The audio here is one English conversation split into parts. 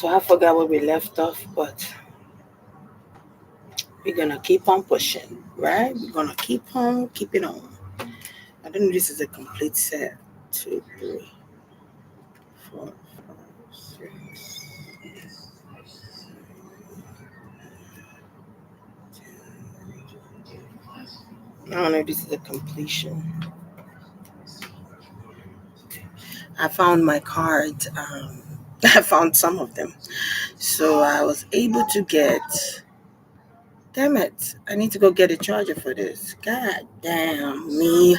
So I forgot where we left off, but we're gonna keep on pushing, right? We're gonna keep on keeping on. I don't know. This is a complete set. 2, 3, 4, 5, 6. I don't know if this is a completion. I found my cards. I found some of them. So I was able to get. Damn it. I need to go get a charger for this. God damn me.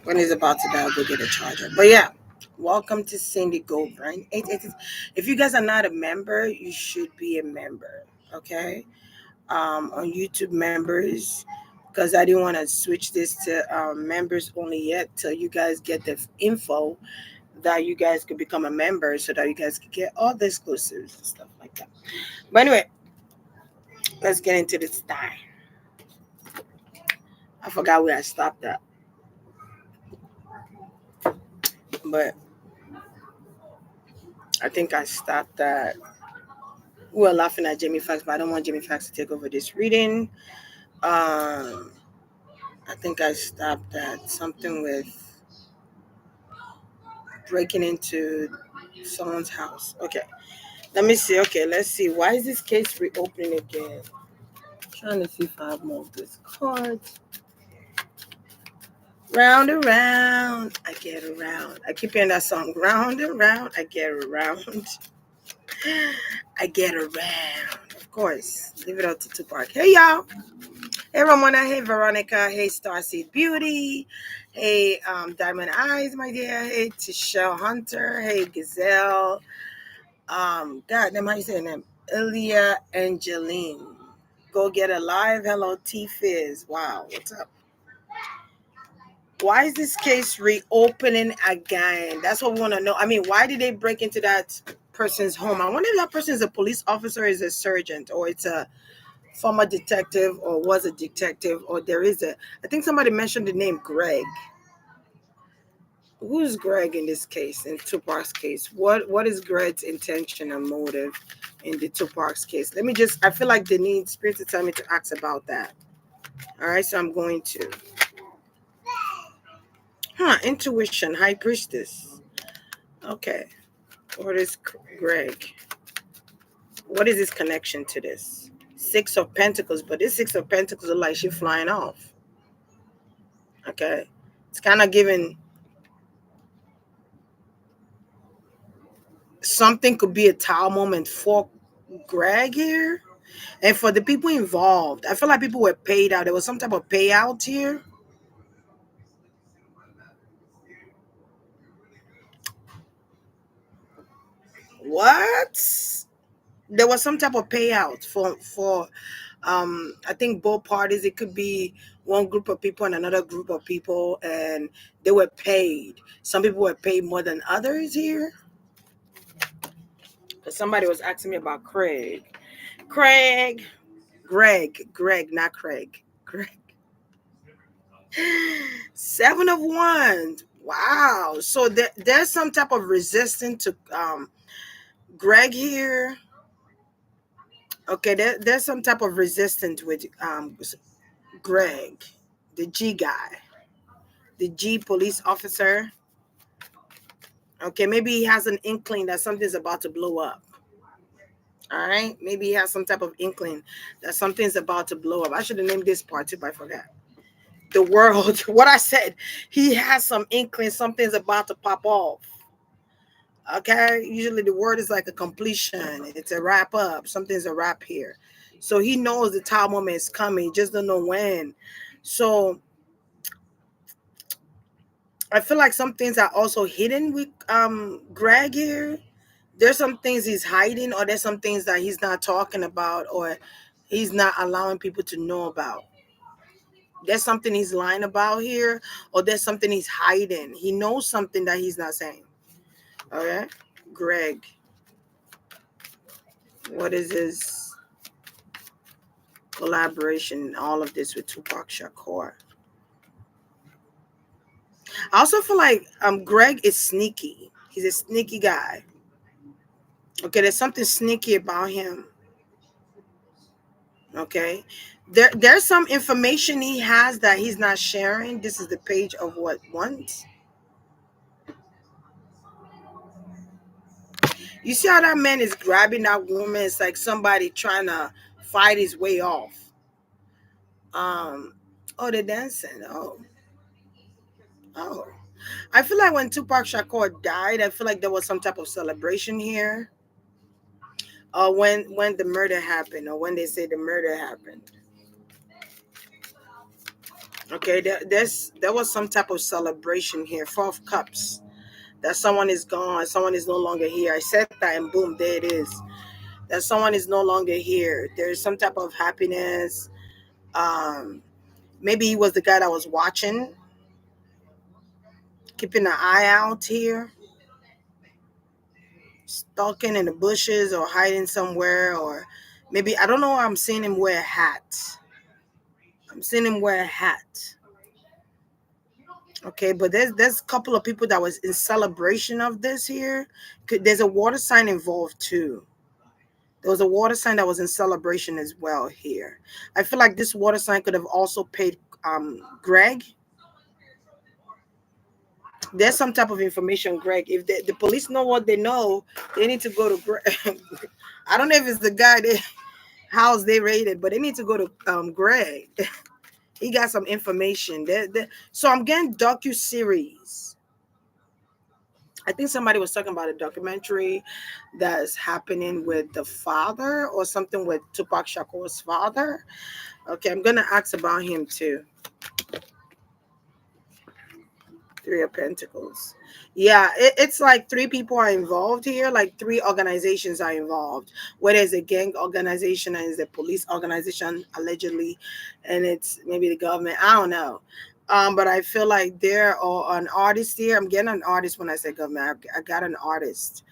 When it's about to die, I'll go get a charger. But yeah, welcome to Cindy Goldburn. If you guys are not a member, you should be a member. Okay. On YouTube members, because I didn't want to switch this to members only yet till you guys get the info that you guys could become a member so that you guys could get all the exclusives and stuff like that. But anyway, let's get into this time. I forgot where I stopped at. But I think I stopped at we were laughing at Jamie Foxx, but I don't want Jamie Foxx to take over this reading. I think I stopped at something with breaking into someone's house. Okay. Let me see. Okay, let's see. Why is this case reopening again? Trying to see if I have more of this card. Round and round, I get around. I keep hearing that song. Round and round, I get around. I get around. Of course. Leave it up to Tupac. Hey, y'all. Hey, Ramona. Hey, Veronica. Hey, Starseed Beauty. Hey, Diamond Eyes, my dear. Hey, Tichelle Hunter. Hey, Gazelle. God, damn, how you saying that? Ilya Angeline. Go get a live. Hello, T-Fizz. Wow, what's up? Why is this case reopening again? That's what we want to know. I mean, why did they break into that person's home? I wonder if that person is a police officer, is a sergeant, or it's a former detective, or was a detective, or I think somebody mentioned the name Greg. Who's Greg in this case, in Tupac's case? What is Greg's intention and motive in the Tupac's case? I feel like they need spirit to tell me to ask about that. All right, so I'm going to. Intuition, High Priestess. Okay. What is Greg? What is his connection to this? 6 of Pentacles, but this 6 of Pentacles is like she's flying off. Okay. It's kind of giving something could be a tower moment for Greg here. And for the people involved, I feel like people were paid out. There was some type of payout here. What? There was some type of payout for I think both parties. It could be one group of people and another group of people, and they were paid. Some people were paid more than others here. But somebody was asking me about Greg, not Craig. Greg. 7 of Wands. Wow. So there's some type of resistance to Greg here. Okay, there's some type of resistance with Greg, the G guy, the G police officer. Okay, maybe he has an inkling that something's about to blow up. All right, maybe he has some type of inkling that something's about to blow up. I should have named this part too, but I forgot. The world, what I said, he has some inkling something's about to pop off. Okay, usually the word is like a completion. It's a wrap up. Something's a wrap here. So he knows the time moment is coming, just don't know when. So I feel like some things are also hidden with Greg here. There's some things he's hiding, or there's some things that he's not talking about, or he's not allowing people to know about. There's something he's lying about here, or there's something he's hiding. He knows something that he's not saying. Okay, Greg. What is his collaboration in all of this with Tupac Shakur? I also feel like Greg is sneaky. He's a sneaky guy. Okay, there's something sneaky about him. Okay, there's some information he has that he's not sharing. This is the page of what once. You see how that man is grabbing that woman? It's like somebody trying to fight his way off. Um, oh, they're dancing. Oh, oh. I feel like when Tupac Shakur died, I feel like there was some type of celebration here. When the murder happened, or when they say the murder happened. Okay, there was some type of celebration here. 4 of Cups. That someone is gone, someone is no longer here. I said that, and boom, there it is. That someone is no longer here. There's some type of happiness. Um, Maybe he was the guy that was watching, keeping an eye out here, stalking in the bushes or hiding somewhere, or maybe I don't know. I'm seeing him wear a hat. I'm seeing him wear a hat. Okay, but there's a couple of people that was in celebration of this here. There's a water sign involved too. There was a water sign that was in celebration as well here. I feel like this water sign could have also paid Greg. There's some type of information, Greg. If the police know what they know, they need to go to Greg. I don't know if it's the guy they house they raided, but they need to go to Greg. He got some information. So I'm getting docu series. I think somebody was talking about a documentary that's happening with the father or something with Tupac Shakur's father. Okay, I'm gonna ask about him too. 3 of Pentacles. Yeah, it's like 3 people are involved here, like 3 organizations are involved. Whether it's a gang organization and it's a police organization, allegedly, and it's maybe the government. I don't know. But I feel like there are an artist here. I'm getting an artist when I say government. I got an artist.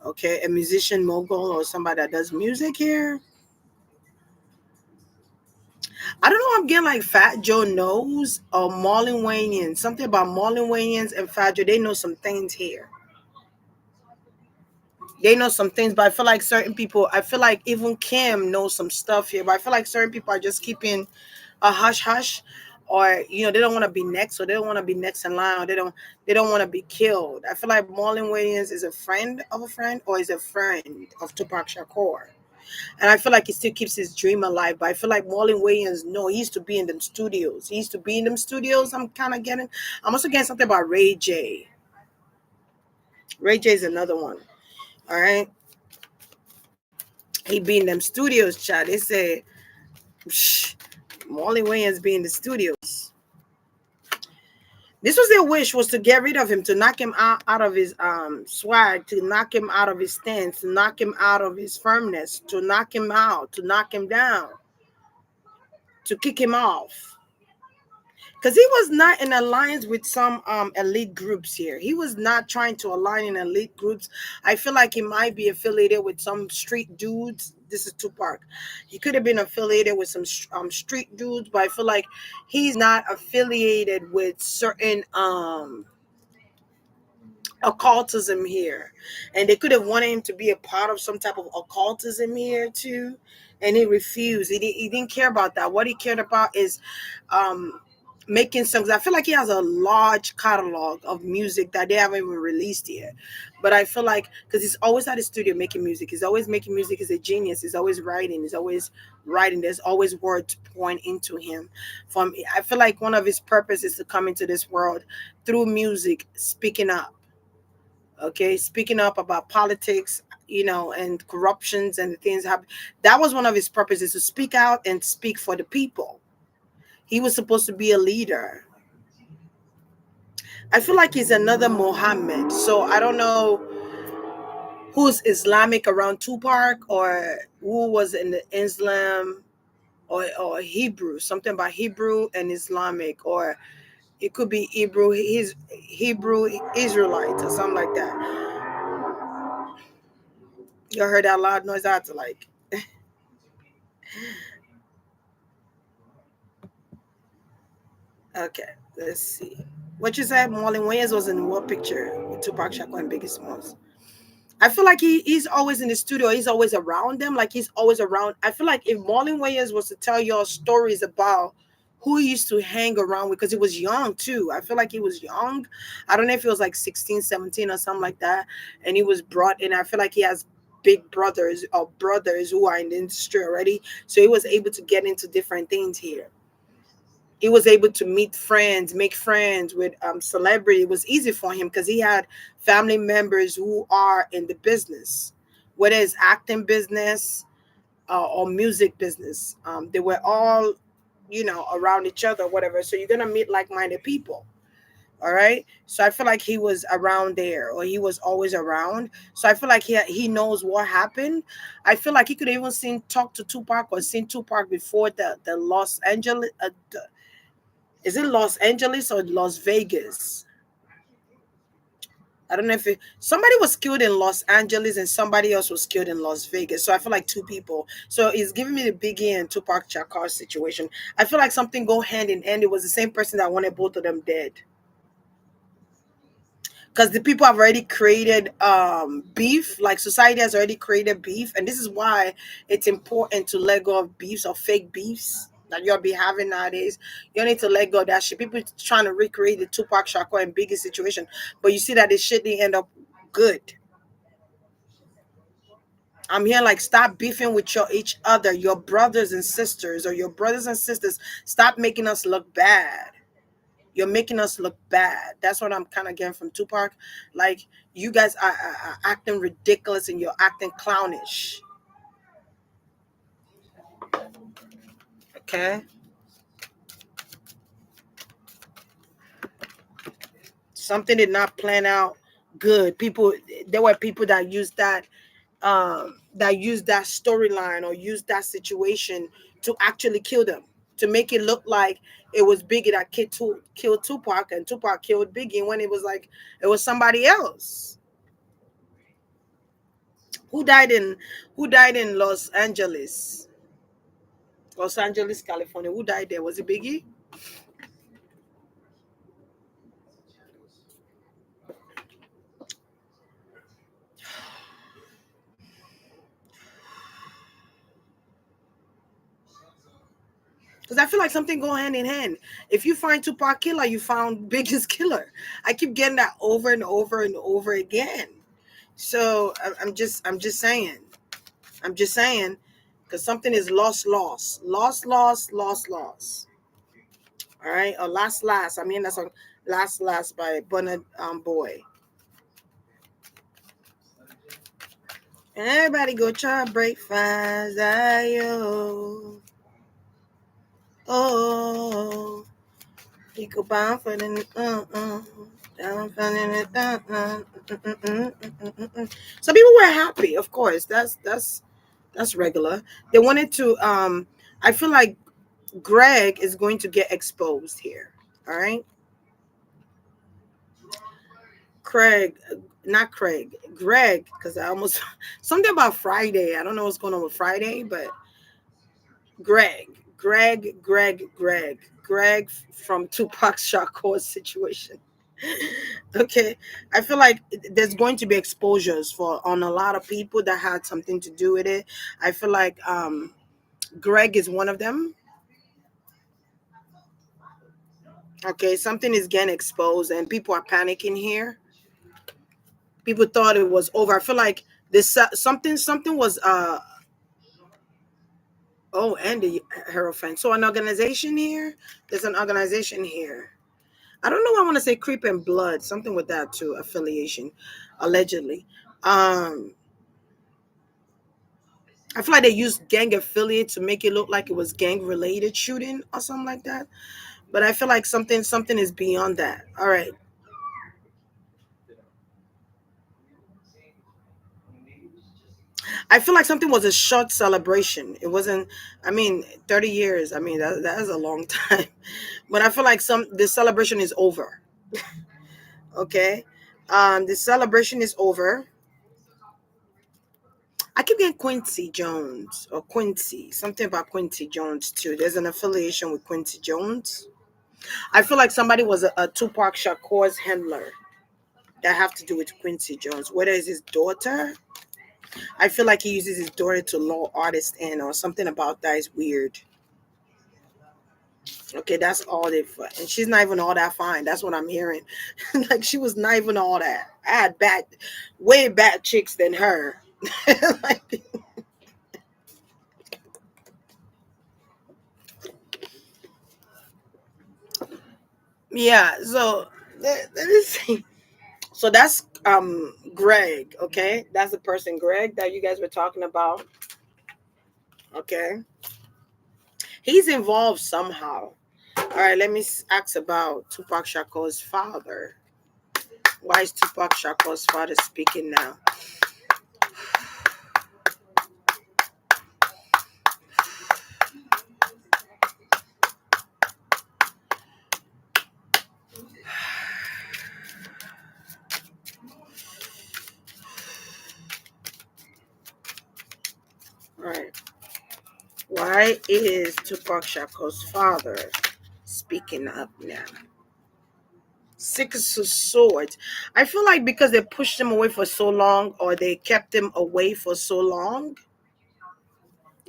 Okay, a musician mogul or somebody that does music here. I don't know. I'm getting like Fat Joe knows or Marlon Wayans. Something about Marlon Wayans and Fat Joe. They know some things here. They know some things, but I feel like certain people. I feel like even Kim knows some stuff here, but I feel like certain people are just keeping a hush hush, or they don't want to be next, or they don't want to be next in line, or they don't want to be killed. I feel like Marlon Wayans is a friend of a friend, or is a friend of Tupac Shakur. And I feel like he still keeps his dream alive. But I feel like Marlon Wayans, no, he used to be in them studios. He used to be in them studios. I'm kind of getting. I'm also getting something about Ray J. Ray J is another one. All right, he be in them studios, chat. They say, psh, Marlon Wayans be in the studios. This was their wish, was to get rid of him, to knock him out of his swag, to knock him out of his stance, to knock him out of his firmness, to knock him out, to knock him down, to kick him off. Because he was not in alliance with some elite groups here. He was not trying to align in elite groups. I feel like he might be affiliated with some street dudes. This is Tupac. He could have been affiliated with some street dudes, but I feel like he's not affiliated with certain occultism here, and they could have wanted him to be a part of some type of occultism here too, and he refused. He didn't care about that. What he cared about is um making songs. I feel like he has a large catalog of music that they haven't even released yet, but I feel like because he's always at the studio making music, he's always making music. He's a genius. He's always writing. He's always writing. There's always words pouring into him. From I feel like one of his purpose is to come into this world through music, speaking up. Okay, speaking up about politics, and corruptions and the things happen. That was one of his purposes, to speak out and speak for the people. He was supposed to be a leader. I feel like he's another Muhammad. So I don't know who's Islamic around Tupac, or who was in the Islam, or Hebrew, something about Hebrew and Islamic, or it could be Hebrew, his Hebrew Israelite or something like that. You heard that loud noise? I had to like. Okay, let's see. What you said, Marlon Wayans was in what picture with Tupac Shakur and Biggie Smalls? I feel like he's always in the studio. He's always around them. Like he's always around. I feel like if Marlon Wayans was to tell y'all stories about who he used to hang around with, because he was young too. I feel like he was young. I don't know if he was like 16, 17 or something like that. And he was brought in. I feel like he has big brothers or brothers who are in the industry already. So he was able to get into different things here. He was able to meet friends, make friends with celebrity. It was easy for him because he had family members who are in the business, whether it's acting business or music business. They were all, around each other, whatever. So you're gonna meet like-minded people. All right. So I feel like he was around there, or he was always around. So I feel like he knows what happened. I feel like he could even seen talk to Tupac or seen Tupac before the Los Angeles. Is it Los Angeles or Las Vegas? I don't know if somebody was killed in Los Angeles and somebody else was killed in Las Vegas. So I feel like two people. So it's giving me the Biggie and Tupac Shakur situation. I feel like something go hand in hand. It was the same person that wanted both of them dead. Because the people have already created beef, like society has already created beef, and this is why it's important to let go of beefs or fake beefs that you'll be having nowadays. You need to let go of that shit. People trying to recreate the Tupac Shakur and Biggie situation, but you see that this shit didn't end up good. I'm here like, stop beefing with each other, your brothers and sisters, or your brothers and sisters. Stop making us look bad. You're making us look bad. That's what I'm kind of getting from Tupac. Like, you guys are acting ridiculous and you're acting clownish. Okay. Something did not plan out good. There were people that used that storyline or used that situation to actually kill them, to make it look like it was Biggie that killed Tupac and Tupac killed Biggie, when it was like it was somebody else. Who died in Los Angeles? Los Angeles, California. Who died there? Was it Biggie? Because I feel like something go hand in hand. If you find Tupac killer, you found Biggie's killer. I keep getting that over and over and over again. So I'm just saying. I'm just saying, because something is lost. All right, or last. I mean, that's a last by Bernard Boy. And everybody go try breakfast. Ayo. Oh, you go bound for the down feeling it. Some people were happy, of course. That's regular. They wanted to. I feel like Greg is going to get exposed here. All right, Craig, not Craig, Greg, because I almost something about Friday. I don't know what's going on with Friday, but Greg from Tupac Shakur's situation. Okay, I feel like there's going to be exposures for on a lot of people that had something to do with it. I feel like Greg is one of them. Okay, something is getting exposed and people are panicking here. People thought it was over. I feel like this something was oh, and the Hierophant. So an organization here. There's an organization here. I don't know why I want to say Creep and Blood, something with that too, affiliation, allegedly. Um, I feel like they used gang affiliate to make it look like it was gang related shooting or something like that. But I feel like something is beyond that. All right. I feel like something was a short celebration. It wasn't. I mean, 30 years. I mean, that is a long time. But I feel like the celebration is over. Okay, the celebration is over. I keep getting Quincy Jones or Quincy, something about Quincy Jones too. There's an affiliation with Quincy Jones. I feel like somebody was a Tupac Shakur's handler. that have to do with Quincy Jones. Whether it's his daughter, I feel like he uses his daughter to lure artists in, or something about that is weird. Okay, that's all they for, and she's not even all that fine. That's what I'm hearing. Like she was not even all that. I had bad, way bad chicks than her. Like, yeah. So let me see. So that's Greg. Okay, that's the person Greg that you guys were talking about. Okay, he's involved somehow. All right, let me ask about Tupac Shakur's father. Why is Tupac Shakur's father speaking now? All right. Why is Tupac Shakur's father speaking up now? Six of Swords. I feel like because they pushed him away for so long, or they kept him away for so long.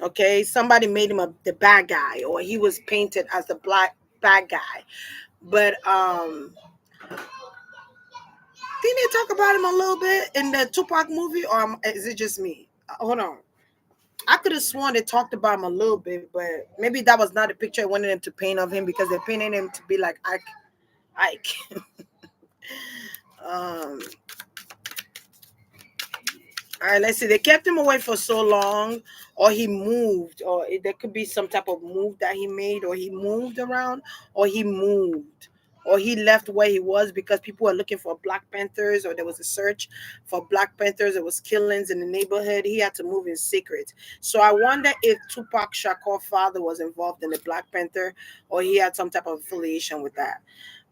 Okay, somebody made him the bad guy, or he was painted as the black bad guy. But didn't they talk about him a little bit in the Tupac movie, or is it just me? Hold on. I could have sworn they talked about him a little bit, but maybe that was not the picture I wanted them to paint of him, because they painted him to be like Ike. Ike. um, all right, let's see. They kept him away for so long, or he moved, or there could be some type of move that he made, or he moved around, or he moved, or he left where he was because people were looking for Black Panthers, or there was a search for Black Panthers. There was killings in the neighborhood. He had to move in secret. So I wonder if Tupac Shakur's father was involved in the Black Panther, or he had some type of affiliation with that.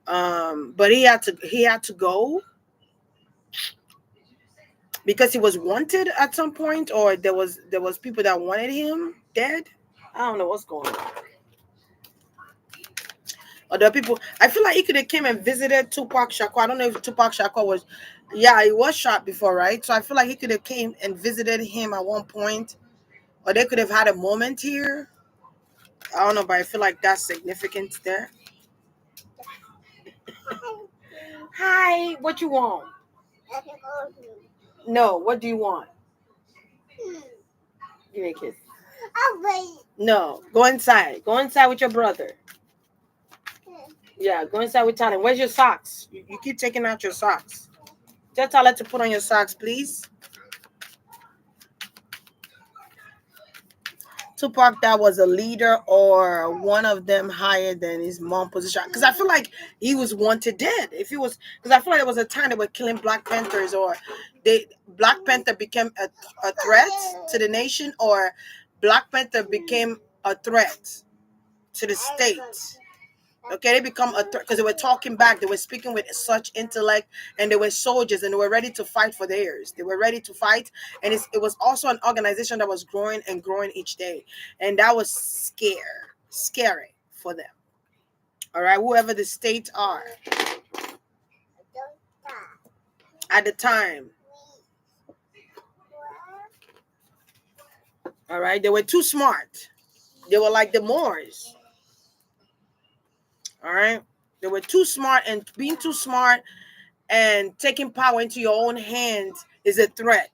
But he had to go because he was wanted at some point, or there was people that wanted him dead. I don't know what's going on. Or there are people. I feel like he could have came and visited Tupac Shakur. I don't know if Tupac Shakur was. Yeah, he was shot before, right? So I feel like he could have came and visited him at one point, or they could have had a moment here. I don't know, but I feel like that's significant there. Hi, what you want? No, what do you want? Give me a kiss. No, go inside. Go inside with your brother. Yeah, go inside with Tyler. Where's your socks? You keep taking out your socks. Tell Tyler to put on your socks, please. Tupac, that was a leader, or one of them higher than his mom position. Because I feel like he was wanted dead. If he was, because I feel like there was a time they were killing Black Panthers, or Black Panther became a threat to the nation, or Black Panther became a threat to the state. Okay, they become a threat because they were talking back. They were speaking with such intellect, and they were soldiers, and they were ready to fight for theirs. They were ready to fight, and it was also an organization that was growing and growing each day, and that was scary for them. All right, whoever the states are at the time. All right, they were too smart. They were like the Moors. All right, they were too smart, and being too smart and taking power into your own hands is a threat.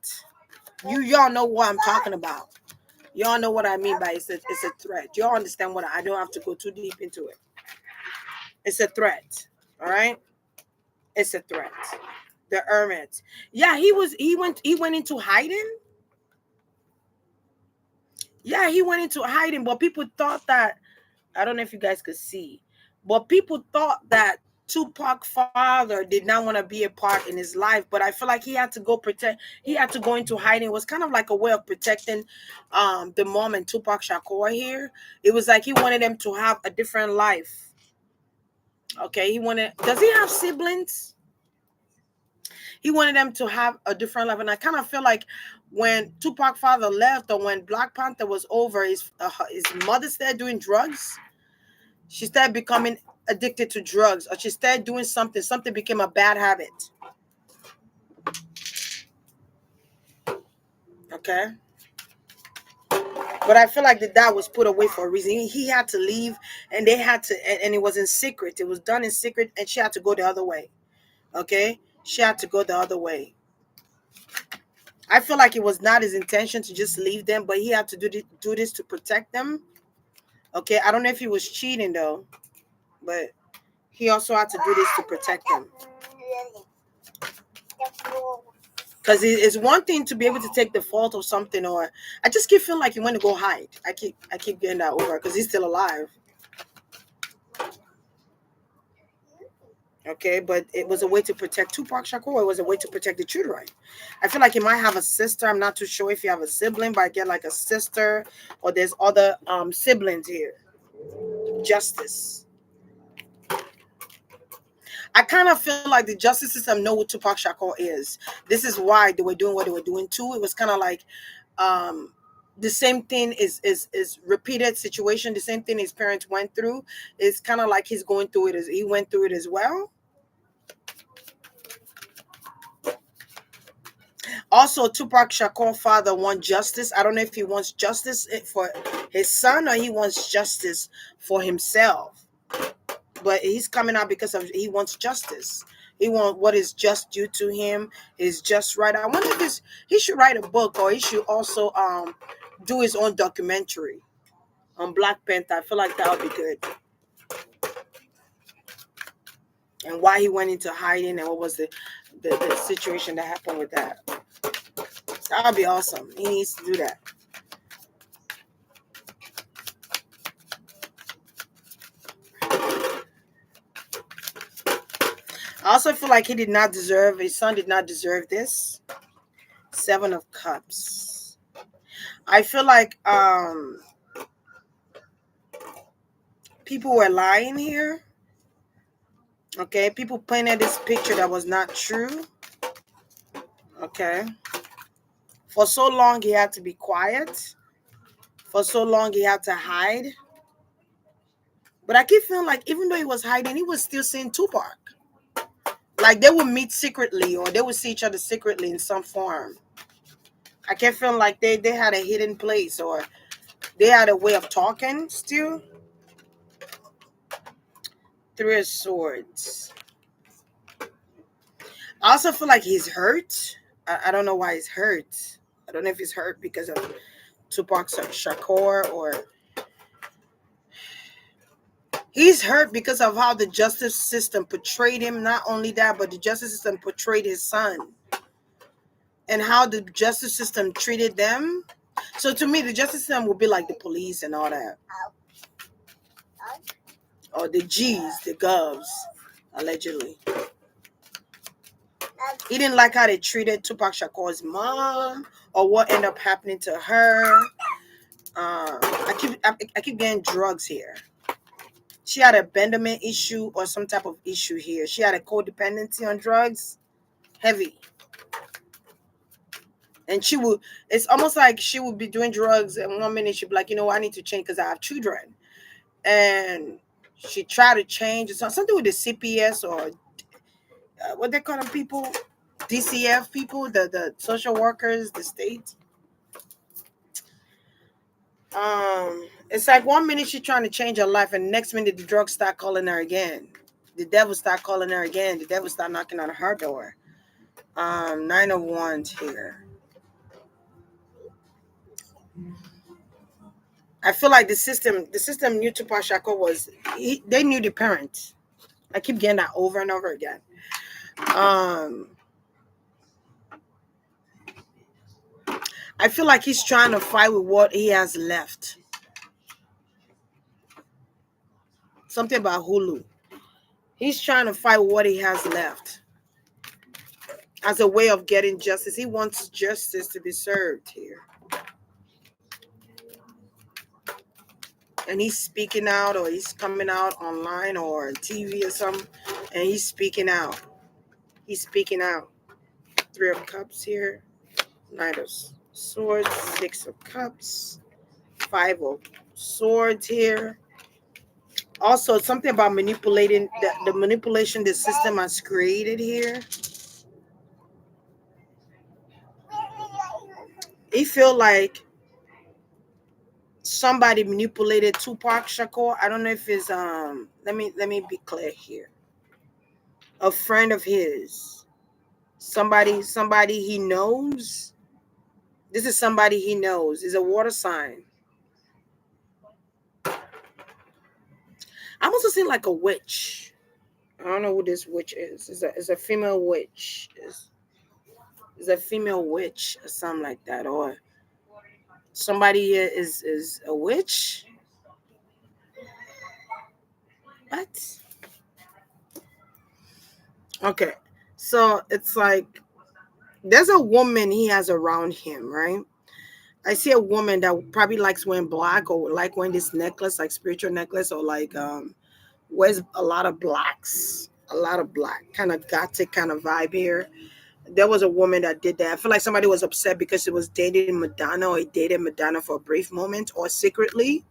Y'all know what I'm talking about. Y'all know what I mean by it's a threat. Y'all understand what I don't have to go too deep into it. It's a threat. All right? It's a threat. The hermit. Yeah, he went into hiding. Yeah, he went into hiding, but people thought that, I don't know if you guys could see, but people thought that Tupac father did not want to be a part in his life, but I feel like he had to go protect. He had to go into hiding. It was kind of like a way of protecting the mom and Tupac Shakur here. It was like he wanted them to have a different life. Okay, he wanted. Does he have siblings? He wanted them to have a different life, and I kind of feel like when Tupac father left, or when Black Panther was over, his mother started doing drugs. She started becoming addicted to drugs, or she started doing something. Something became a bad habit. Okay. But I feel like the dad was put away for a reason. He had to leave, and they had to, and it was in secret. It was done in secret, and she had to go the other way. Okay, she had to go the other way. I feel like it was not his intention to just leave them, but he had to do this to protect them. Okay, I don't know if he was cheating though, but he also had to do this to protect them. Because it's one thing to be able to take the fault of something, or I just keep feeling like he went to go hide. I keep getting that over because he's still alive. Okay, but it was a way to protect Tupac Shakur. It was a way to protect the children. I feel like he might have a sister. I'm not too sure if you have a sibling, but I get like a sister, or there's other siblings here. Justice. I kind of feel like the justice system know what Tupac Shakur is. This is why they were doing what they were doing too. It was kind of like um, the same thing is repeated situation. The same thing his parents went through. It's kind of like he's going through it as he went through it as well. Also, Tupac Shakur father wants justice. I don't know if he wants justice for his son or he wants justice for himself. But he's coming out because of he wants justice. He wants what is just due to him is just right. I wonder if he should write a book or he should also do his own documentary on Black Panther. I feel like that would be good. And why he went into hiding and what was the situation that happened with that. That would be awesome. He needs to do that. I also feel like his son did not deserve this. Seven of Cups. I feel like people were lying here. Okay, people painted this picture that was not true. Okay. For so long he had to be quiet. For so long he had to hide. But I keep feeling like even though he was hiding, he was still seeing Tupac. Like they would meet secretly or they would see each other secretly in some form. I kept feeling like they had a hidden place or they had a way of talking still. Three of Swords. I also feel like he's hurt. I don't know why he's hurt. I don't know if he's hurt because of Tupac Shakur or he's hurt because of how the justice system portrayed him. Not only that, but the justice system portrayed his son and how the justice system treated them. So to me, the justice system would be like the police and all that. Or the G's, the govs, allegedly. He didn't like how they treated Tupac Shakur's mom or what ended up happening to her. I keep getting drugs here. She had a abandonment issue or some type of issue here. She had a codependency on drugs, heavy. And it's almost like she would be doing drugs and 1 minute she'd be like, I need to change because I have children. And she tried to change. It's something with the CPS or what they call them people, DCF people, the social workers, the state. It's like 1 minute she's trying to change her life, and the next minute the drugs start calling her again. The devil start calling her again. The devil start knocking on her door. Nine of Wands here. I feel like the system knew Tupac Shakur they knew the parents. I keep getting that over and over again. I feel like he's trying to fight with what he has left. Something about Hulu. He's trying to fight with what he has left as a way of getting justice. He wants justice to be served here. And he's speaking out or he's coming out online or TV or something. And he's speaking out. He's speaking out. Three of Cups here. Knight of Swords. Six of Cups. Five of Swords here. Also, something about manipulating the manipulation the system has created here. He feel like somebody manipulated Tupac Shakur. I don't know if it's let me be clear here. A friend of his, somebody he knows. This is somebody he knows. Is a water sign. I'm also seeing like a witch. I don't know who this witch is. It's a female witch. Is a female witch or something like that, or somebody here is a witch. What? Okay, so it's like there's a woman he has around him, right? I see a woman that probably likes wearing black or like wearing this necklace, like spiritual necklace, or like wears a lot of blacks, a lot of black, kind of gothic kind of vibe here. There was a woman that did that. I feel like somebody was upset because it was dating Madonna or he dated Madonna for a brief moment or secretly.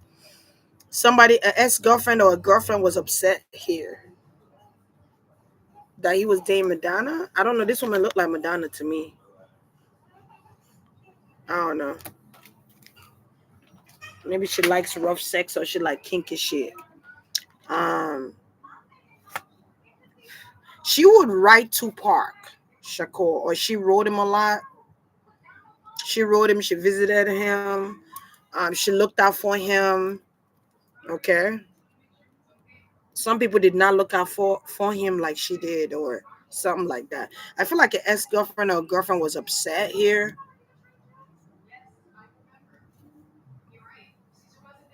Somebody, an ex girlfriend or a girlfriend was upset here that he was dating Madonna. I don't know. This woman looked like Madonna to me. I don't know. Maybe she likes rough sex or she like kinky shit. Um, she would write Tupac Shakur, or she wrote him a lot. She wrote him. She visited him. She looked out for him. Okay. Some people did not look out for him like she did, or something like that. I feel like an ex girlfriend or girlfriend was upset here.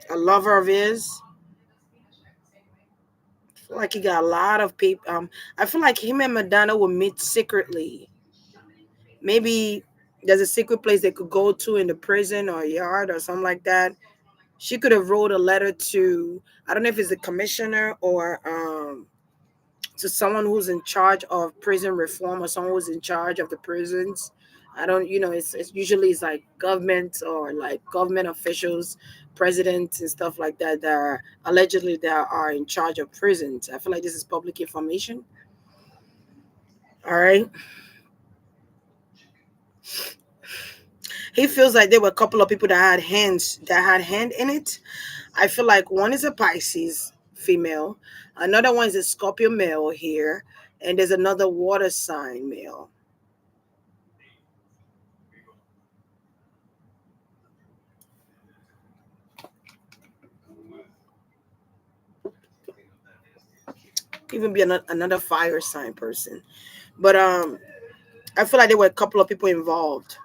A lover of his. I feel like he got a lot of people. I feel like him and Madonna would meet secretly. Maybe there's a secret place they could go to in the prison or yard or something like that. She could have wrote a letter to, I don't know if it's the commissioner or to someone who's in charge of prison reform or someone who's in charge of the prisons. I don't, it's usually it's like government or like government officials, presidents and stuff like that that are allegedly that are in charge of prisons. I feel like this is public information. All right. He feels like there were a couple of people that had hand in it. I feel like one is a Pisces female, another one is a Scorpio male here, and there's another water sign male. Even be another fire sign person. But I feel like there were a couple of people involved.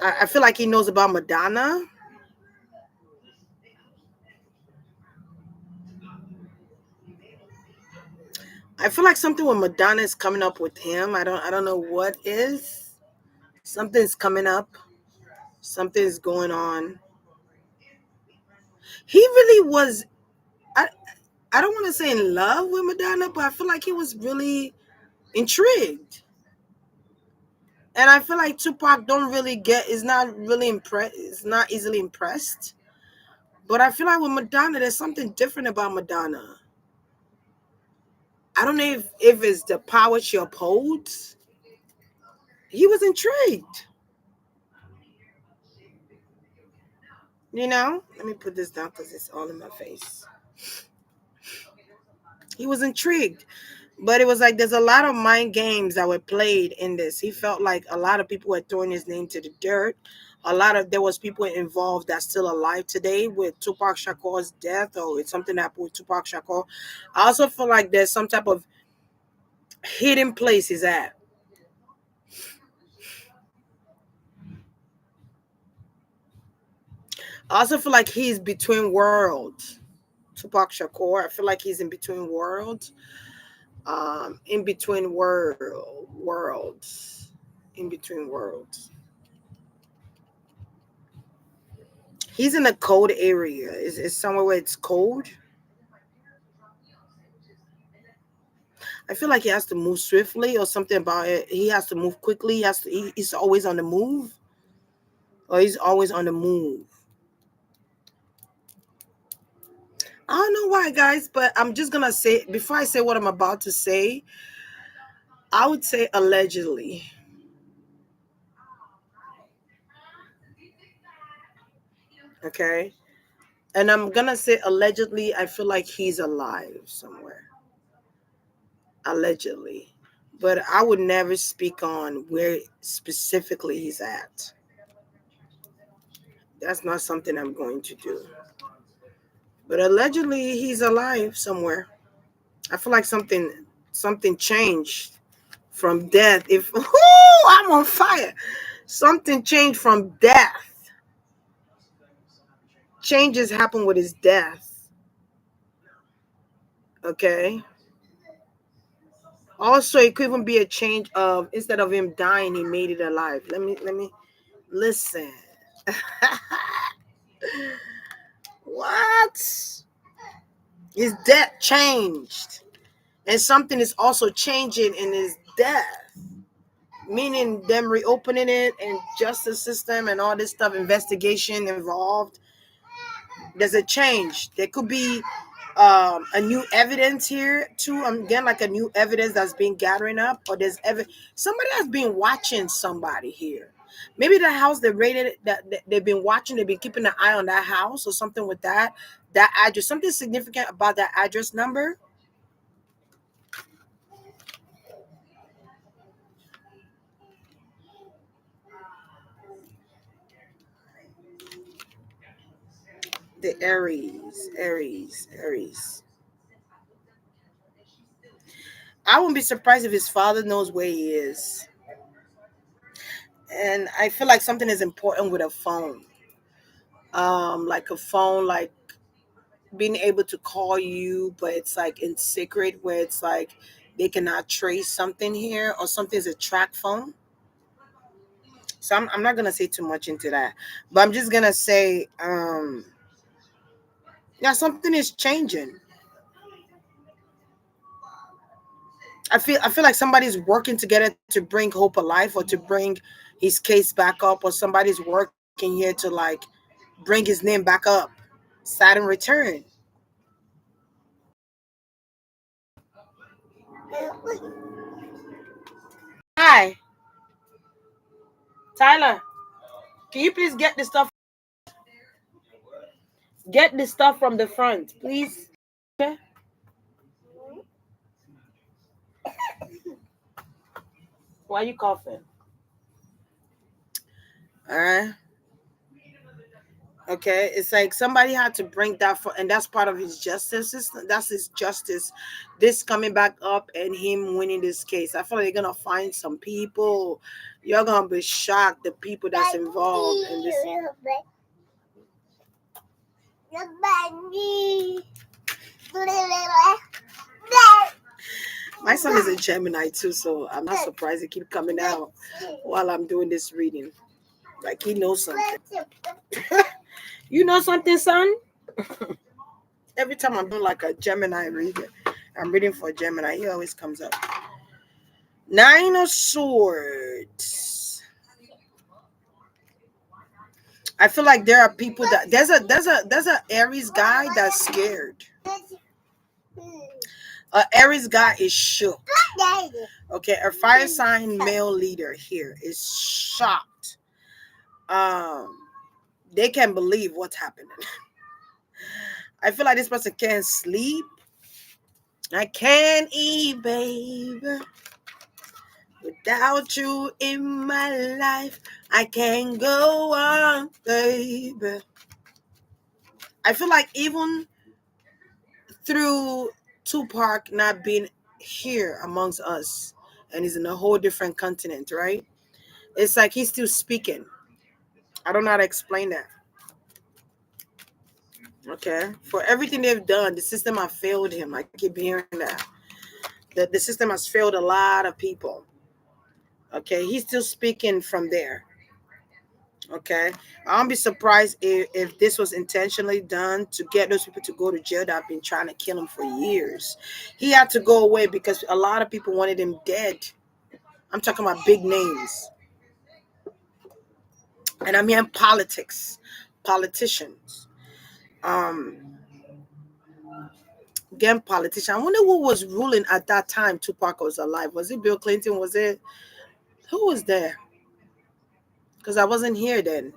I feel like he knows about Madonna. I feel like something with Madonna is coming up with him. I don't know what is. Something's coming up. Something's going on. He really was. I I don't want to say in love with Madonna, but I feel like he was really intrigued. And I feel like Tupac don't really get is not really impressed. Is not easily impressed. But I feel like with Madonna, there's something different about Madonna. I don't know if it's the power she upholds. He was intrigued. Let me put this down because it's all in my face. He was intrigued. But it was like there's a lot of mind games that were played in this. He felt like a lot of people were throwing his name to the dirt. There was people involved that's still alive today with Tupac Shakur's death or with something that happened with Tupac Shakur. I also feel like there's some type of hidden place he's at. I also feel like he's between worlds. Tupac Shakur. I feel like he's in between worlds. In between worlds. In between worlds. He's in a cold area. Is somewhere where it's cold. I feel like he has to move swiftly or something about it. He has to move quickly. He's always on the move. Or he's always on the move. I don't know why, guys, but I'm just gonna say before I say what I'm about to say, I would say allegedly. Okay. And I'm gonna say allegedly, I feel like he's alive somewhere. Allegedly. But I would never speak on where specifically he's at. That's not something I'm going to do. But allegedly he's alive somewhere. I feel like something changed from death. If I'm on fire. Something changed from death. Changes happen with his death. Okay. Also, it could even be a change of instead of him dying, he made it alive. Let me listen. What? His death changed. And something is also changing in his death. Meaning them reopening it and justice system and all this stuff, investigation involved. There's a change. There could be a new evidence here too. Again, like a new evidence that's being gathering up, or somebody has been watching somebody here. Maybe the house they raided that they've been watching, they've been keeping an eye on that house or something with that address, something significant about that address number. The Aries. I wouldn't be surprised if his father knows where he is. And I feel like something is important with a phone. Like a phone, like being able to call you, but it's like in secret, where it's like they cannot trace something here, or something's a track phone. So I'm not gonna say too much into that, but I'm just gonna say, yeah, something is changing. I feel like somebody's working together to bring Hope alive, or to bring his case back up, or somebody's working here to like bring his name back up. Saturn return. Hi, Tyler. Can you please get the stuff from the front, please? Okay. Why are you coughing? All right. Okay, it's like somebody had to bring that for, and that's part of his justice system. That's his justice. This coming back up and him winning this case. I feel like they're gonna find some people. You're gonna be shocked. The people that's involved in this. My son is a Gemini too, so I'm not surprised it keep coming out while I'm doing this reading. Like he knows something. You know something, son? Every time I'm doing like a Gemini reading, I'm reading for a Gemini, he always comes up. Nine of Swords. I feel like there are people that there's a Aries guy that's scared. Aries guy is shook. Okay, a fire sign male leader here is shocked. Um, they can't believe what's happening. I feel like this person can't sleep. I can't eat, babe. Without you in my life, I can't go on, baby. I feel like even through Tupac not being here amongst us, and he's in a whole different continent, right? It's like he's still speaking. I don't know how to explain that. Okay. For everything they've done, the system has failed him. I keep hearing that. The system has failed a lot of people. Okay. He's still speaking from there. Okay. I won't be surprised if this was intentionally done to get those people to go to jail that have been trying to kill him for years. He had to go away because a lot of people wanted him dead. I'm talking about big names. And I mean politics, politicians. Um, Again, politician. I wonder who was ruling at that time Tupac was alive. Was it Bill Clinton? Was it who was there? Because I wasn't here then.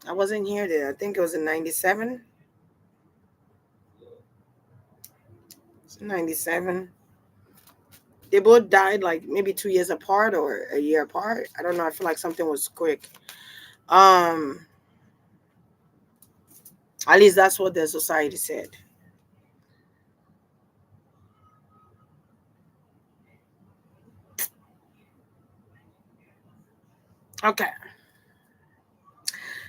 I wasn't here then. I think it was in 97. 97. They both died like maybe 2 years apart or a year apart. I don't know. I feel like something was quick. Um, at least that's what the society said. Okay.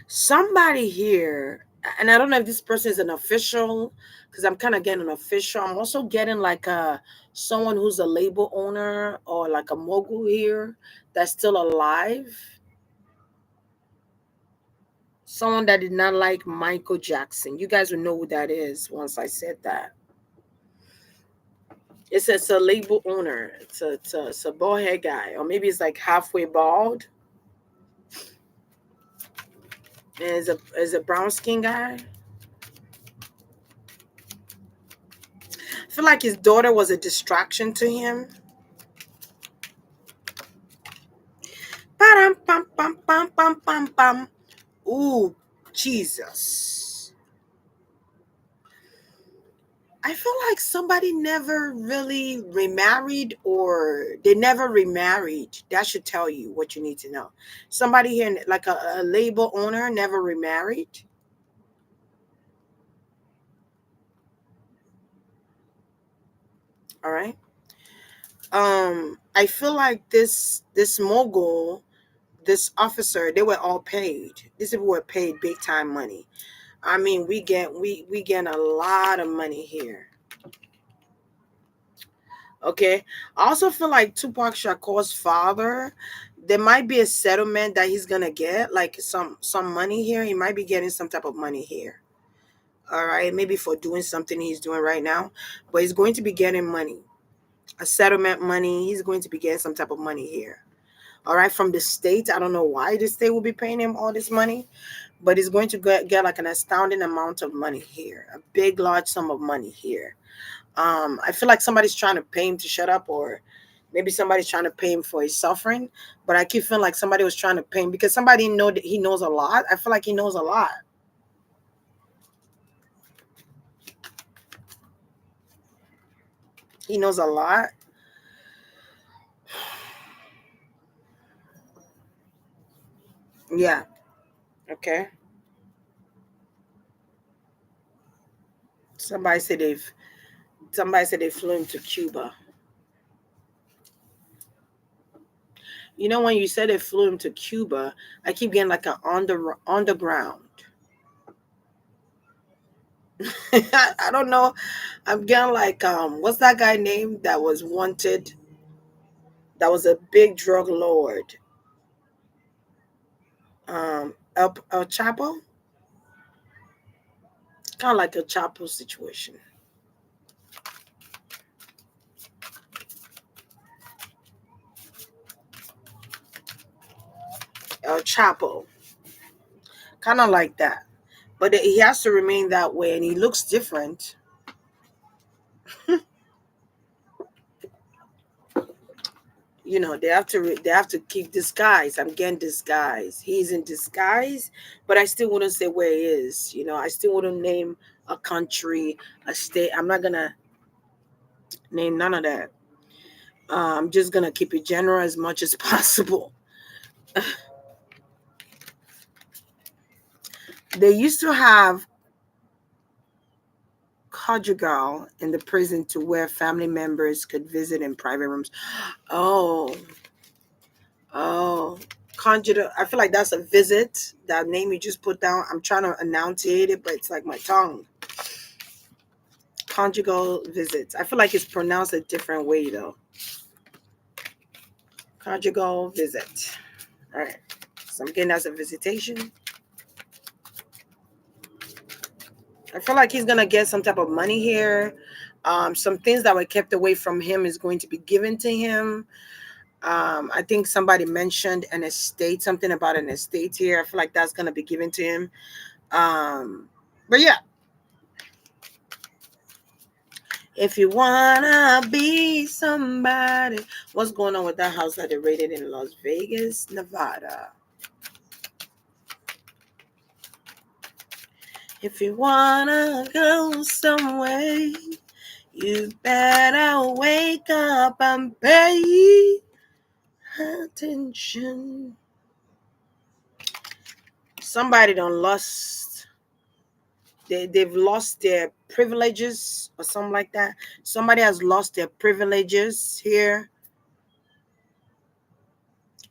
Somebody here, and I don't know if this person is an official, because I'm kind of getting an official. I'm also getting like a someone who's a label owner or like a mogul here that's still alive. Someone that did not like Michael Jackson. You guys will know who that is once I said that. It's a label owner. It's a bald head guy, or maybe it's like halfway bald. And is a brown skin guy. I feel like his daughter was a distraction to him. Pam pam pam pam pam pam pam. Ooh, Jesus. I feel like somebody never really remarried or they never remarried. That should tell you what you need to know. Somebody here, like a label owner, never remarried. All right. I feel like this mogul, this officer, they were all paid. These people were paid big time money. I mean, we get a lot of money here. Okay. I also feel like Tupac Shakur's father, there might be a settlement that he's gonna get, like some money here. He might be getting some type of money here. All right, maybe for doing something he's doing right now, but he's going to be getting money, a settlement money. He's going to be getting some type of money here. All right, from the state. I don't know why the state will be paying him all this money, but he's going to get like an astounding amount of money here, a big, large sum of money here. I feel like somebody's trying to pay him to shut up, or maybe somebody's trying to pay him for his suffering. But I keep feeling like somebody was trying to pay him because somebody know that he knows a lot. I feel like he knows a lot. He knows a lot. Yeah. Okay. Somebody said they've. Somebody said they flew him to Cuba. You know, when you said they flew him to Cuba, I keep getting like an underground. I don't know. I'm getting like what's that guy name that was wanted? That was a big drug lord. El Chapo, kind of like a Chapo situation. El Chapo, kind of like that, but he has to remain that way, and he looks different. You know, they have to keep disguise. I'm getting disguise. He's in disguise, but I still wouldn't say where he is. You know, I still wouldn't name a country, a state. I'm not gonna name none of that. I'm just gonna keep it general as much as possible. They used to have conjugal in the prison to where family members could visit in private rooms. Oh, oh, conjugal. I feel like that's a visit. That name you just put down. I'm trying to enunciate it, but it's like my tongue. Conjugal visits. I feel like it's pronounced a different way though. Conjugal visit. All right. So I'm getting that's a visitation. I feel like he's gonna get some type of money here. Some things that were kept away from him is going to be given to him. I think somebody mentioned an estate, something about an estate here. I feel like that's gonna be given to him. But yeah, if you wanna be somebody, what's going on with that house that they raided in Las Vegas, Nevada? If you wanna go somewhere, you better wake up and pay attention. Somebody done lost. They've lost their privileges or something like that. Somebody has lost their privileges here.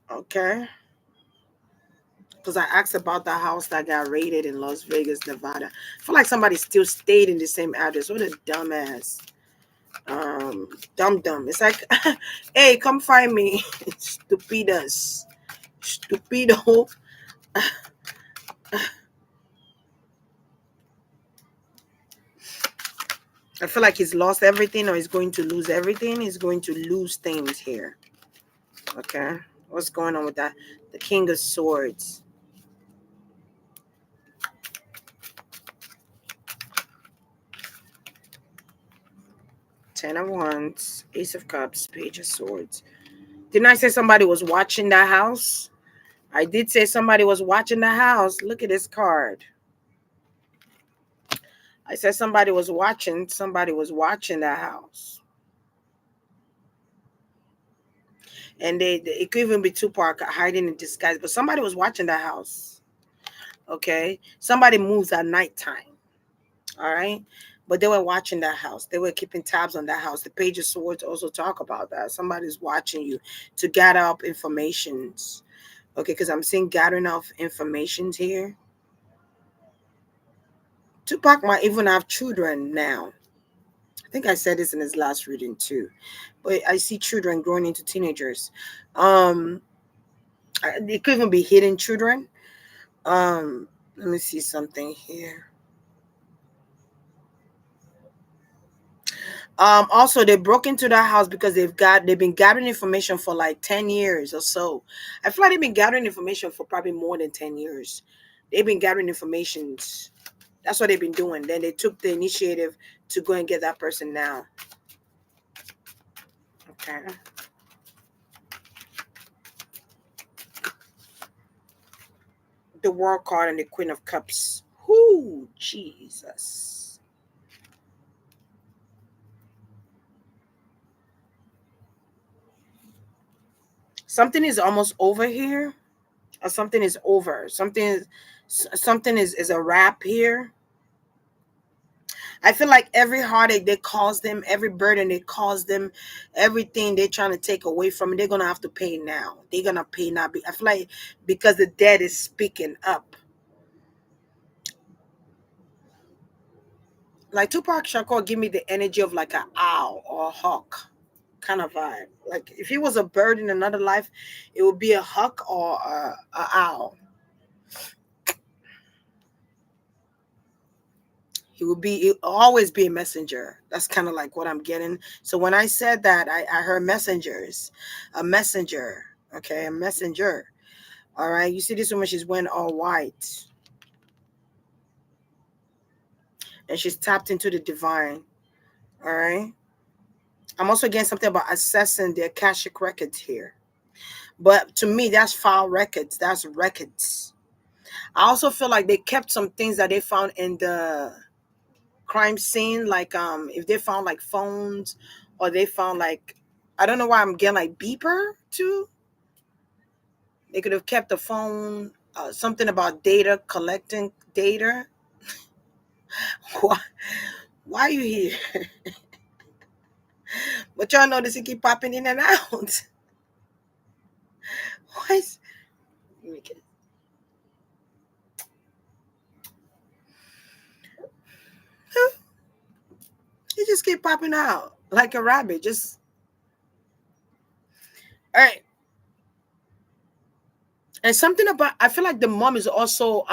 Okay. Because I asked about the house that got raided in Las Vegas, Nevada. I feel like somebody still stayed in the same address. What a dumbass. Dumb. It's like, hey, come find me. Stupidas. Stupido. I feel like he's lost everything or he's going to lose everything. He's going to lose things here. Okay. What's going on with that? The King of Swords. Ten of Wands. Ace of Cups. Page of Swords. Didn't I say somebody was watching that house? I did say somebody was watching the house. Look at this card. I said somebody was watching. Somebody was watching that house. And it could even be Tupac hiding in disguise. But somebody was watching that house. Okay? Somebody moves at nighttime. All right? But they were watching that house. They were keeping tabs on that house. The Page of Swords also talk about that. Somebody's watching you to gather up informations. Okay, because I'm seeing gathering of informations here. Tupac might even have children now. I think I said this in his last reading too. But I see children growing into teenagers. Um, it could even be hidden children. Let me see something here. Also they broke into that house because they've been gathering information for like 10 years or so. I feel like they've been gathering information for probably more than 10 years. They've been gathering information. That's what they've been doing. Then they took the initiative to go and get that person now. Okay. The World card and the Queen of Cups. Whoo, Jesus. Something is almost over here, or something is over. Something is a wrap here. I feel like every heartache they cause them, every burden they cause them, everything they're trying to take away from it, they're gonna have to pay now. They're gonna pay now. I feel like because the dead is speaking up. Like Tupac Shakur give me the energy of like an owl or a hawk kind of vibe. Like if he was a bird in another life, it would be a hawk or a owl. He'll always be a messenger. That's kind of like what I'm getting. So when I said that, I heard messengers, a messenger. Okay, a messenger. All right. You see this woman, she's wearing all white. And she's tapped into the divine. All right. I'm also getting something about assessing the Akashic records here. But to me, that's file records. That's records. I also feel like they kept some things that they found in the crime scene, like if they found like phones or they found like, I don't know why I'm getting like beeper too. They could have kept the phone, something about data, collecting data. why, why are you here? But y'all notice it keep popping in and out. Why is, it just keep popping out like a rabbit. Just all right. And something about, I feel like the mom is also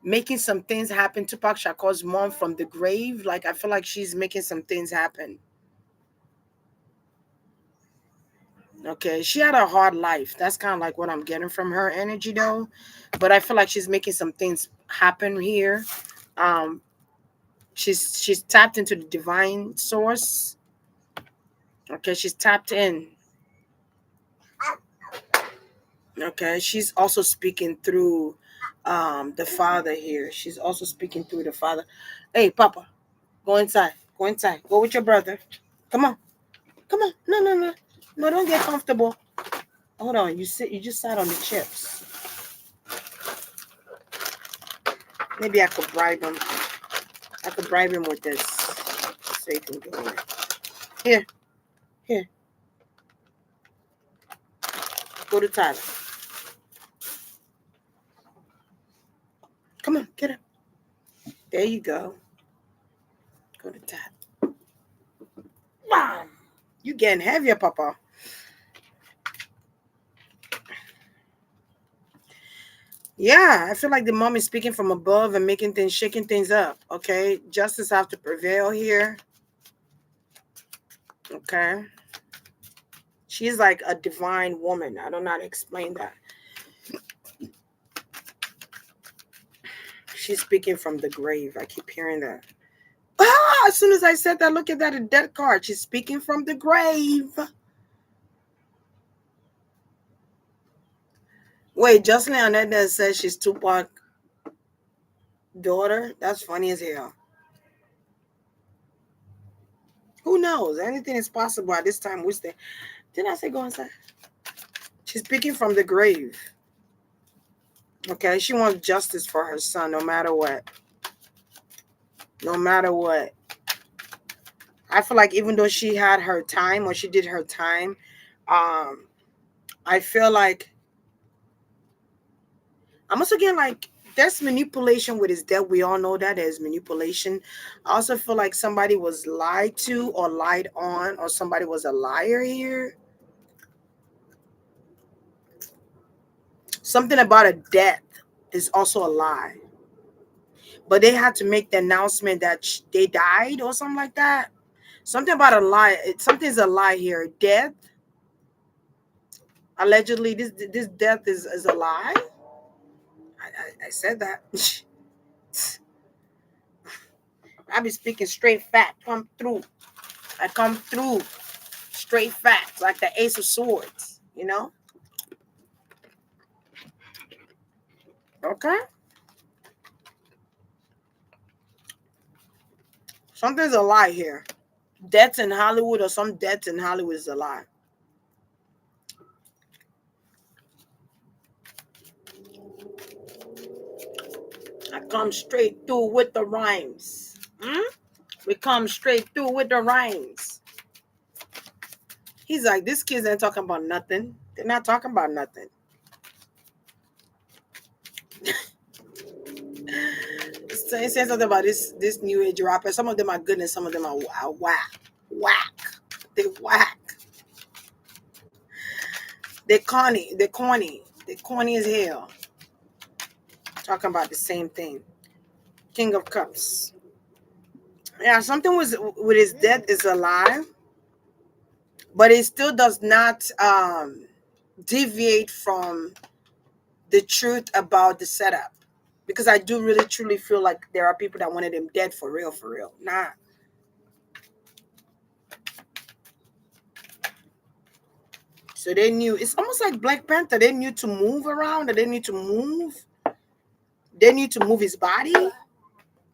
making some things happen. Tupac Shakur's mom from the grave. Like I feel like she's making some things happen. Okay. She had a hard life. That's kind of like what I'm getting from her energy though. But I feel like she's making some things happen here. Um she's tapped into the divine source. Okay, she's tapped in. Okay, she's also speaking through the father here. She's also speaking through the father. Hey, Papa, go inside. Go inside. Go with your brother. Come on. Come on. No, no, no. No, don't get comfortable. Hold on. You just sat on the chips. Maybe I could bribe him. I could bribe him with this. So he can go in. Here. Here. Go to Tyler. Come on, get up. There you go. Go to Tyler. Wow. You getting heavier, Papa. Yeah, I feel like the mom is speaking from above and making things, shaking things up. Okay, justice have to prevail here. Okay, she's like a divine woman. I don't know how to explain that. She's speaking from the grave. I keep hearing that. Ah, as soon as I said that, look at that, a dead card. She's speaking from the grave. Wait, Jocelyn Hernandez says she's Tupac daughter. That's funny as hell. Who knows? Anything is possible at this time. Which day? Didn't I say go inside? She's speaking from the grave. Okay, she wants justice for her son no matter what. No matter what. I feel like even though she had her time or she did her time, I feel like I'm also getting like there's manipulation with his death. We all know that there's manipulation. I also feel like somebody was lied to or lied on, or somebody was a liar here. Something about a death is also a lie. But they had to make the announcement that they died or something like that. Something about a lie. Something's a lie here. Death. Allegedly, this death is a lie. I said that. I be speaking straight fact. Come through. I come through straight facts, like the Ace of Swords. You know. Okay. Something's a lie here. Deaths in Hollywood or some deaths in Hollywood is a lie. I come straight through with the rhymes. We come straight through with the rhymes. He's like, these kids ain't talking about nothing. They're not talking about nothing. Saying something about this new age rapper. Some of them are good and some of them are whack. Whack. They whack. They're corny. They're corny. They're corny as hell. Talking about the same thing. King of Cups. Yeah, something was with his death is a lie, but it still does not deviate from the truth about the setup. Because I do really truly feel like there are people that wanted him dead for real, for real. Nah. So they knew. It's almost like Black Panther. They knew to move around. They need to move. They need to move his body.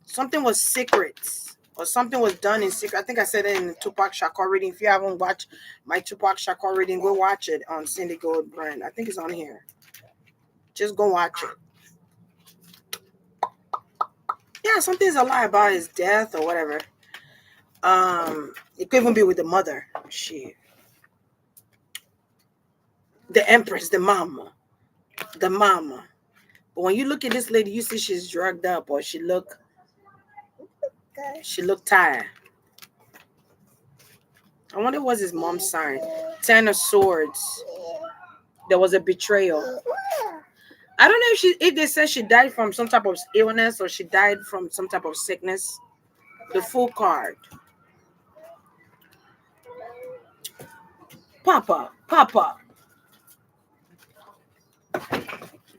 Something was secret. Or something was done in secret. I think I said it in the Tupac Shakur reading. If you haven't watched my Tupac Shakur reading, go watch it on Cindy Gold brand. I think it's on here. Just go watch it. Yeah, something's a lie about his death or whatever. It could even be with the mother. Shit. The Empress, the mama. The mama. But when you look at this lady, you see she's drugged up or she look tired. I wonder what was his mom's sign. 10 of Swords. There was a betrayal. I don't know if they said she died from some type of illness or she died from some type of sickness. The full card. Papa.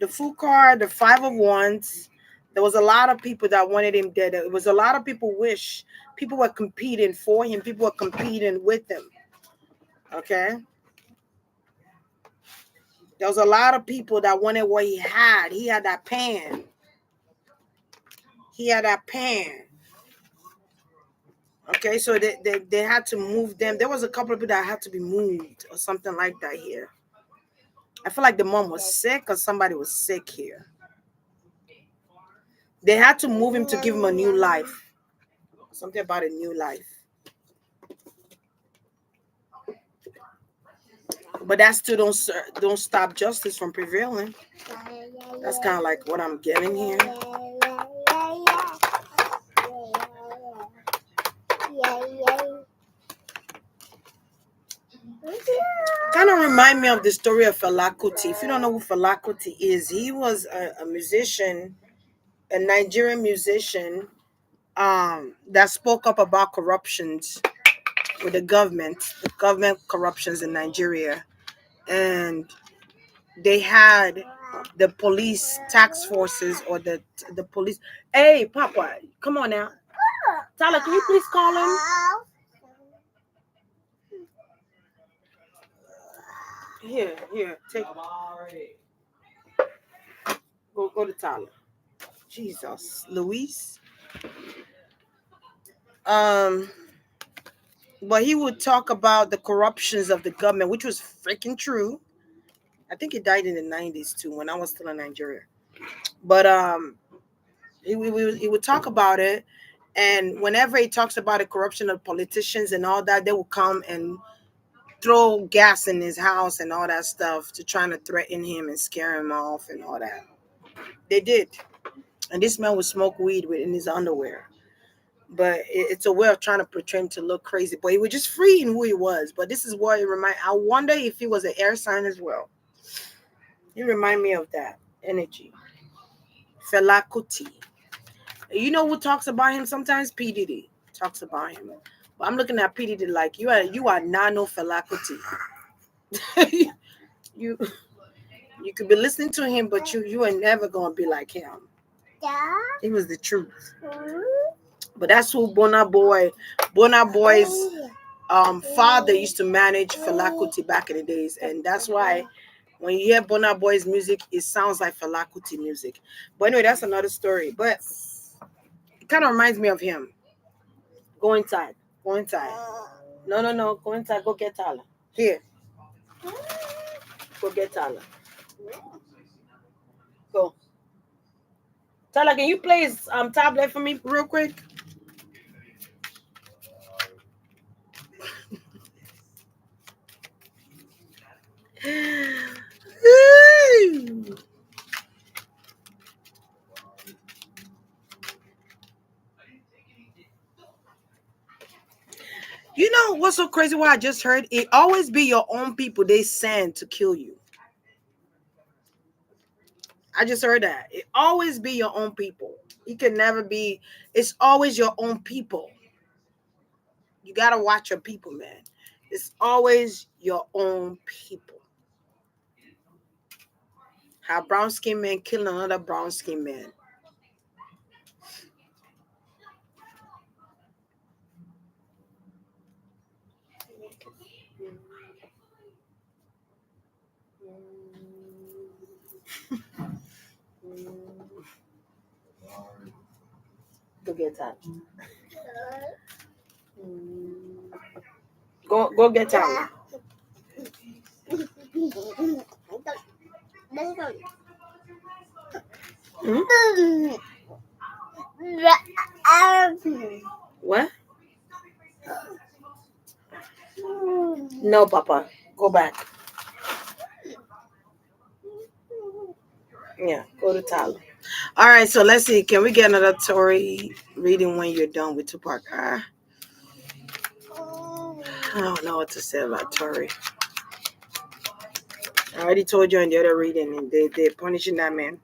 The full card, the 5 of Wands. There was a lot of people that wanted him dead. It was a lot of people wish. People were competing for him. People were competing with him. Okay? There was a lot of people that wanted what he had. He had that pan. He had that pan. Okay, so they had to move them. There was a couple of people that had to be moved or something like that here. I feel like the mom was sick or somebody was sick here. They had to move him to give him a new life. Something about a new life. But that still don't stop justice from prevailing. That's kind of like what I'm getting here. Kind of remind me of the story of Fela Kuti. If you don't know who Fela Kuti is, he was a musician, a Nigerian musician, that spoke up about corruptions with the government corruptions in Nigeria, and they had the police tax forces or the police. Hey, Papa, come on now. Tyler, can you please call him? Here, take. Go to Tyler. Jesus, Luis. Um, but he would talk about the corruptions of the government, which was freaking true. I think he died in the 90s too, when I was still in Nigeria. But he would talk about it, and whenever he talks about the corruption of politicians and all that, they will come and throw gas in his house and all that stuff to trying to threaten him and scare him off and all that. They did, and this man would smoke weed in his underwear. But it's a way of trying to portray him to look crazy. But he was just free in who he was. But this is what it remind. I wonder if he was an air sign as well. He remind me of that energy. Fela Kuti. You know who talks about him sometimes? P. Diddy talks about him. But I'm looking at P. Diddy like you are nano Fela Kuti. you could be listening to him, but you are never gonna be like him. He was the truth. But that's who Burna Boy's father used to manage Fela Kuti back in the days, and that's why when you hear Burna Boy's music, it sounds like Fela Kuti music. But anyway, that's another story. But it kind of reminds me of him. Go inside. Go inside. No. Go inside. Go get Tyler. Here. Go get Tyler. Go. Tyler, can you play his tablet for me real quick? You know what's so crazy? What I just heard? It always be your own people they send to kill you. I just heard that. It always be your own people. It can never be. It's always your own people. You gotta watch your people, man. It's always your own people. How brown skin man killing another brown skin man. Go get that. Go get that. Hmm? What? No, Papa. Go back. Yeah, go to Tyler. All right, so let's see. Can we get another Tory reading when you're done with Tupac? I don't know what to say about Tory. I already told you in the other reading, and they're punishing that man.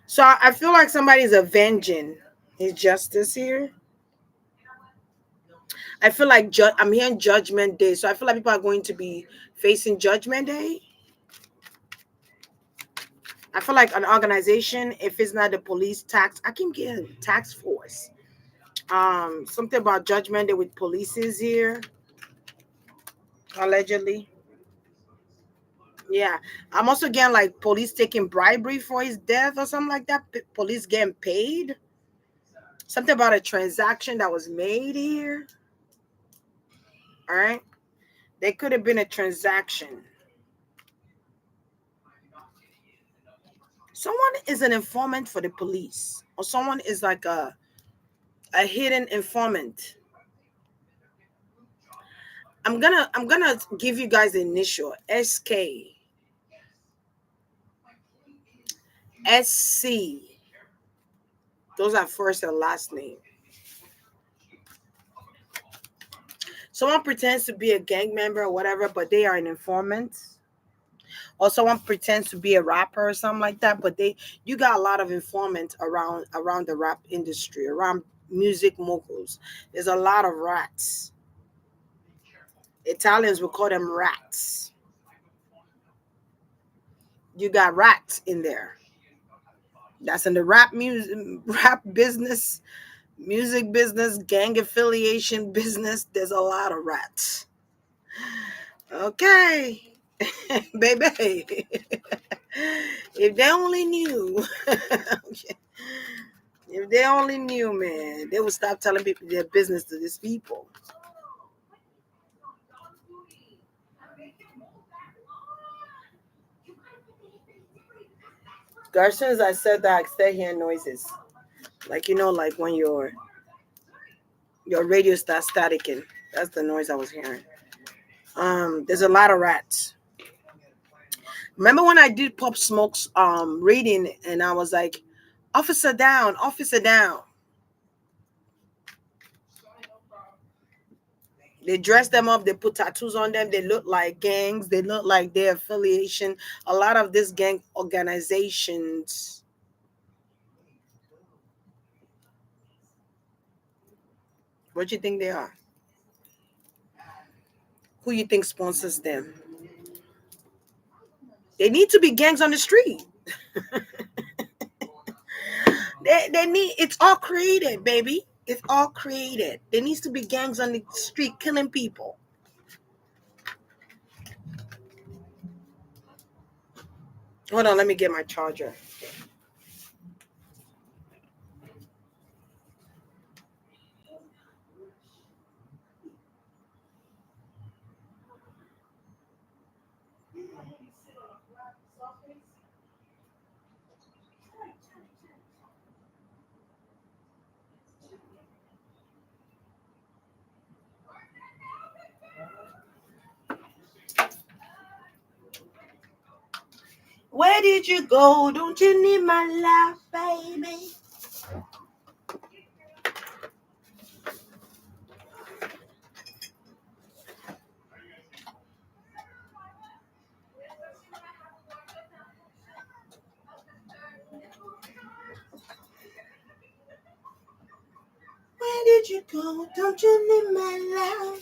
So I feel like somebody's avenging his justice here. I feel like I'm hearing Judgment Day, so I feel like people are going to be facing Judgment Day. I feel like an organization, if it's not the police tax, I can get tax force. Something about Judgment Day with police is here. allegedly. Yeah, I'm also getting like police taking bribery for his death or something like that. Police getting paid. Something about a transaction that was made here. All right, there could have been a transaction. Someone is an informant for the police, or someone is like a hidden informant. I'm gonna give you guys the initial SK, SC. Those are first and last name. Someone pretends to be a gang member or whatever, but they are an informant. Or someone pretends to be a rapper or something like that, but you got a lot of informants around the rap industry, around music moguls. There's a lot of rats. Italians would call them rats. You got rats in there. That's in the rap music, rap business, music business, gang affiliation business. There's a lot of rats. Okay, baby. If they only knew. Okay. If they only knew, man, they would stop telling people their business to these people. As soon as I said that, I started hearing noises. Like like when your radio starts staticking. That's the noise I was hearing. There's a lot of rats. Remember when I did Pop Smoke's reading and I was like, officer down, officer down. They dress them up, they put tattoos on them, they look like gangs, they look like their affiliation. A lot of these gang organizations, what do you think they are? Who you think sponsors them? They need to be gangs on the street. They need, it's all created, baby. It's all created. There needs to be gangs on the street killing people. Hold on, let me get my charger. Where did you go? Don't you need my love, baby? Where did you go? Don't you need my love?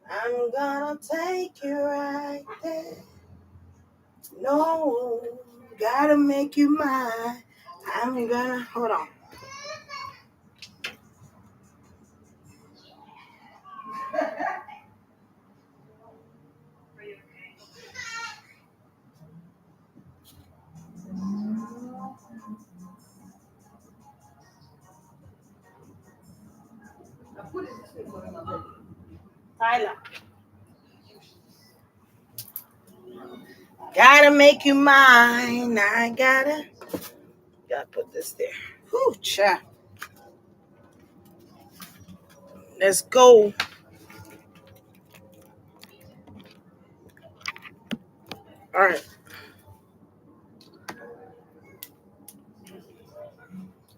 I'm gonna take you right there. No, gotta make you mine. I'm gonna hold on. Tyler, gotta make you mine. I gotta put this there. Whew, cha. Let's go. All right.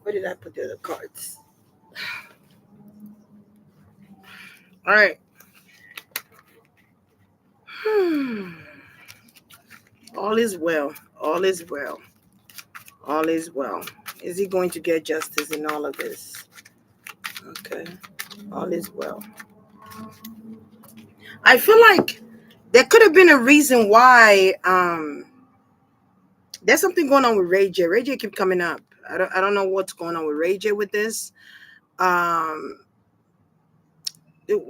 Where did I put the other cards? All right. All is well. All is well. All is well. Is he going to get justice in all of this? Okay. All is well. I feel like there could have been a reason why there's something going on with Ray J. Ray J keep coming up. I don't know what's going on with Ray J with this. Um it,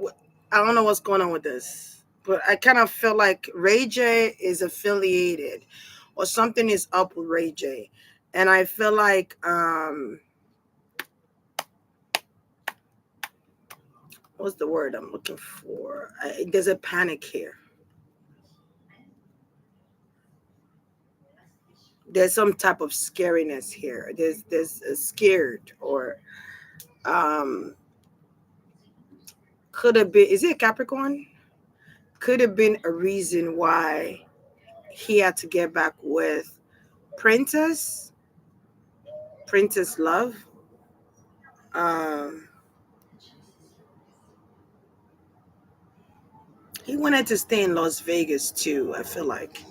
I don't know what's going on with this. But I kind of feel like Ray J is affiliated or something is up with Ray J. And I feel like what's the word I'm looking for? There's a panic here. There's some type of scariness here. There's a scared or um could have been, is it a Capricorn? Could have been a reason why he had to get back with Princess, Princess Love. Um he wanted to stay in Las Vegas too, I feel like.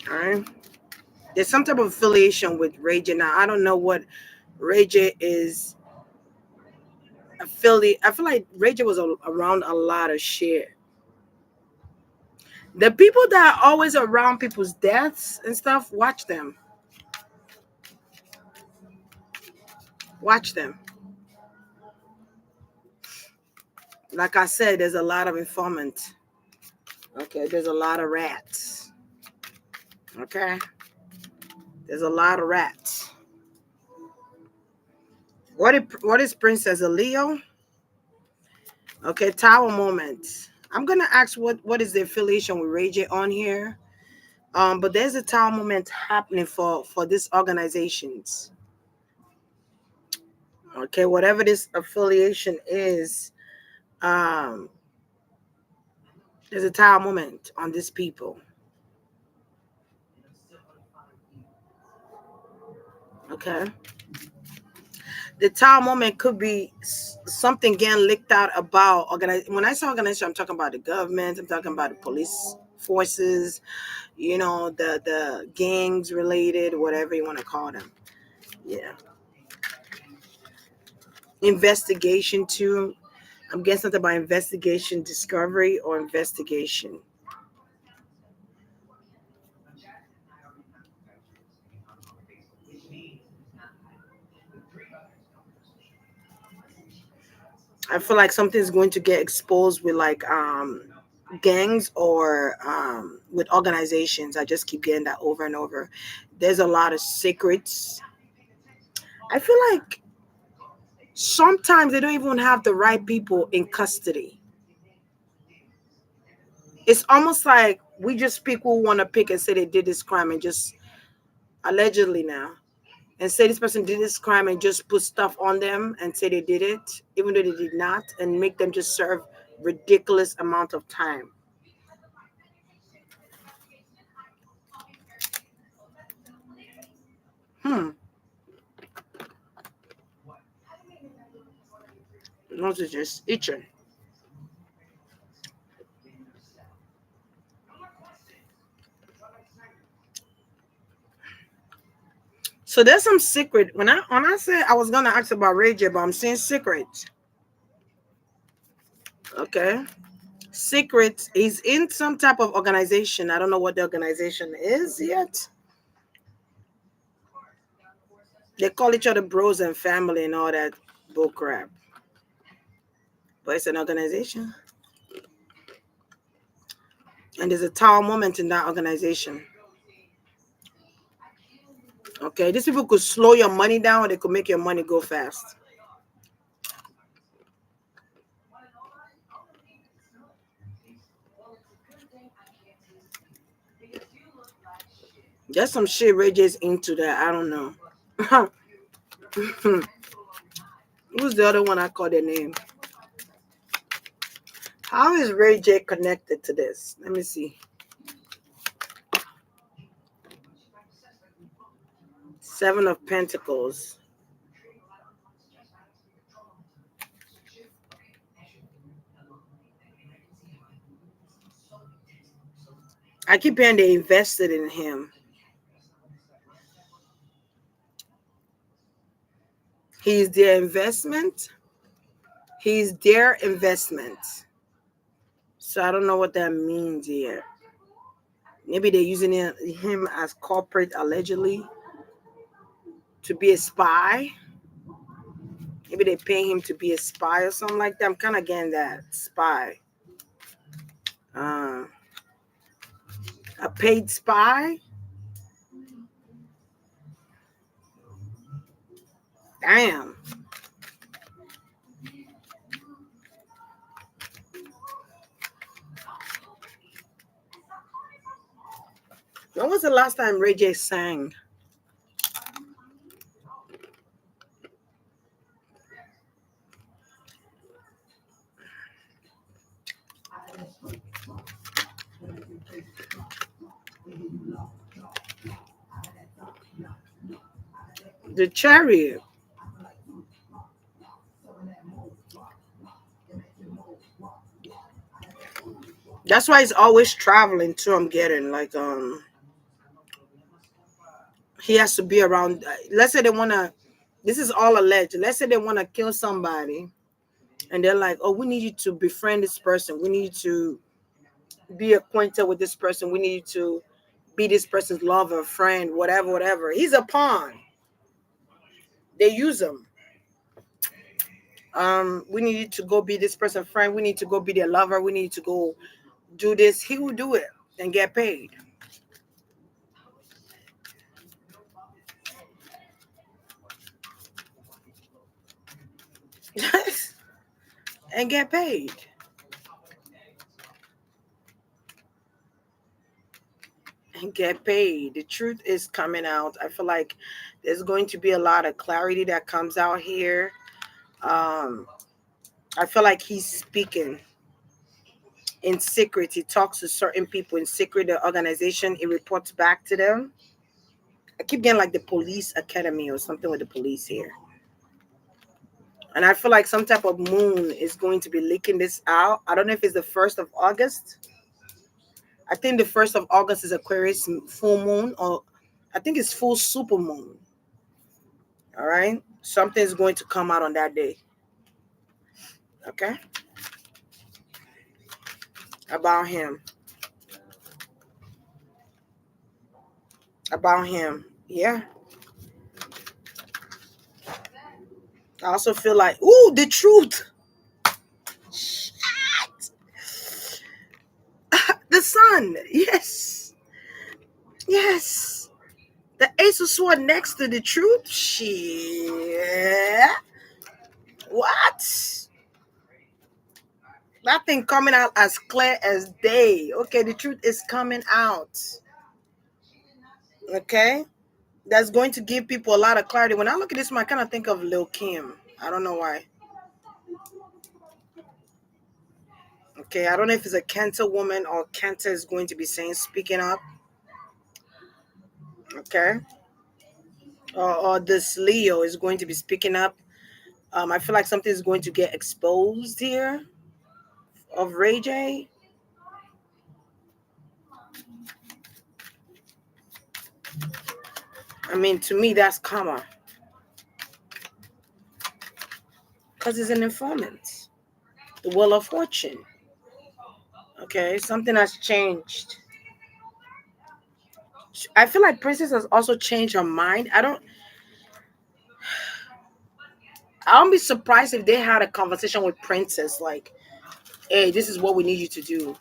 All right. There's some type of affiliation with Ray J. Now I don't know what Ray J is affiliate. I feel like Ray J was around a lot of shit. The people that are always around people's deaths and stuff, watch them. Watch them. Like I said, there's a lot of informants. Okay, there's a lot of rats. Okay, there's a lot of rats. What is Princess a Leo? Okay, Tower Moment. I'm gonna ask what is the affiliation with Ray J on here. But there's a Tower Moment happening for these organizations. Okay, whatever this affiliation is, um, there's a Tower Moment on these people. Okay. The Tower Moment could be something getting leaked out about when I say organization, I'm talking about the government, I'm talking about the police forces, the gangs related, whatever you want to call them. Yeah. Investigation too. I'm guessing something about investigation, discovery, or investigation. I feel like something's going to get exposed with like gangs or with organizations. I just keep getting that over and over. There's a lot of secrets. I feel like sometimes they don't even have the right people in custody. It's almost like we just pick who want to pick and say they did this crime and just allegedly now and say this person did this crime and just put stuff on them and say they did it even though they did not and make them just serve ridiculous amount of time. Hmm. Nose is just itching. So there's some secret. When I said I was gonna ask about Ray J, but I'm seeing secrets. Okay. Secrets. He's in some type of organization. I don't know what the organization is yet. They call each other bros and family and all that bull crap. But it's an organization. And there's a tower moment in that organization. Okay. These people could slow your money down, or they could make your money go fast. There's some shit Ray J's into that. I don't know. Who's the other one I call their name? How is Ray J connected to this? Let me see. Seven of Pentacles. I keep hearing they invested in him. He's their investment. He's their investment. So I don't know what that means here. Maybe they're using him as corporate allegedly to be a spy. Maybe they pay him to be a spy or something like that. I'm kind of getting that spy. Uh, a paid spy. Damn. When was the last time Ray J sang? The Chariot. That's why he's always traveling too. I'm getting like he has to be around. Let's say they wanna. This is all alleged. Let's say they wanna kill somebody, and they're like, "Oh, we need you to befriend this person. We need you to be acquainted with this person. We need you to be this person's lover, friend, whatever, whatever." He's a pawn. They use him. We need you to go be this person's friend. We need to go be their lover. We need to go do this. He will do it and get paid. And get paid. And get paid. The truth is coming out. I feel like there's going to be a lot of clarity that comes out here. Um, I feel like he's speaking in secret. He talks to certain people in secret. The organization, he reports back to them. I keep getting like the police academy or something with the police here. And I feel like some type of moon is going to be leaking this out. I don't know if it's the 1st of August. I think the 1st of August is Aquarius full moon, or I think it's full super moon. All right. Something's going to come out on that day. Okay. About him. About him. Yeah. I also feel like, ooh, the truth. Shit. The sun. Yes. Yes. The ace of sword next to the truth. Shit. What? That thing coming out as clear as day. Okay, the truth is coming out. Okay? That's going to give people a lot of clarity. When I look at this, I kind of think of Lil Kim. I don't know why. Okay, I don't know if it's a Cancer woman or Cancer is going to be saying speaking up. Okay, or this Leo is going to be speaking up. I feel like something is going to get exposed here of Ray J. I mean, to me, that's karma because he's an informant. The Wheel of Fortune. Okay, something has changed. I feel like Princess has also changed her mind. I won't be surprised if they had a conversation with Princess, like, "Hey, this is what we need you to do.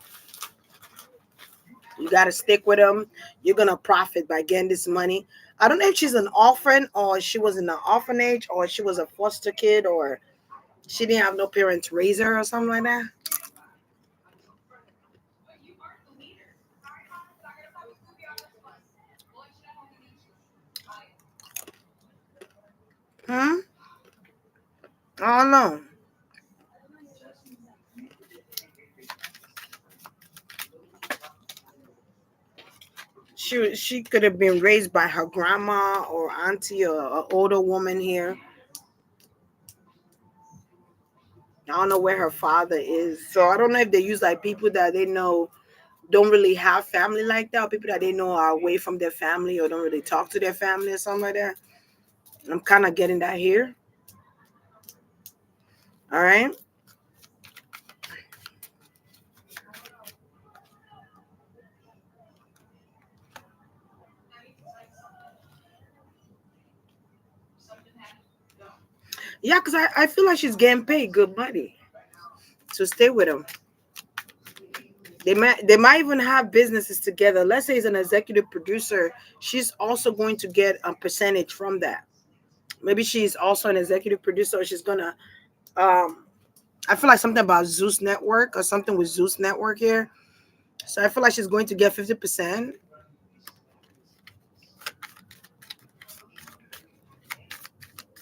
You got to stick with them. You're gonna profit by getting this money." I don't know if she's an orphan or she was in an orphanage or she was a foster kid or she didn't have no parents raise her or something like that. Hmm. I don't know. She could have been raised by her grandma or auntie or an older woman here. I don't know where her father is. So I don't know if they use like people that they know don't really have family like that, or people that they know are away from their family or don't really talk to their family or something like that. I'm kind of getting that here. All right. Yeah, because I feel like she's getting paid good money to stay with him. They might even have businesses together. Let's say he's an executive producer. She's also going to get a percentage from that. Maybe she's also an executive producer, or she's gonna um I feel like something about Zeus Network or something with Zeus Network here. So I feel like she's going to get 50%.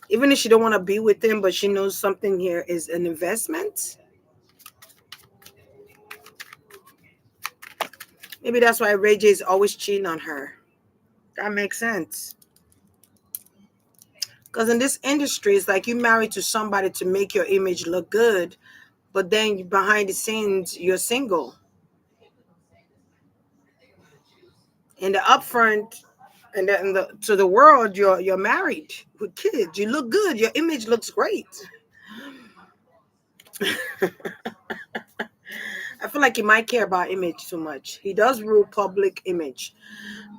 Even if she don't want to be with him, but she knows something here is an investment. Maybe that's why Ray J is always cheating on her. That makes sense. Because in this industry, it's like you married to somebody to make your image look good, but then behind the scenes, you're single. In the upfront, and to the world, you're married with kids. You look good. Your image looks great. I feel like he might care about image too much. He does rule public image.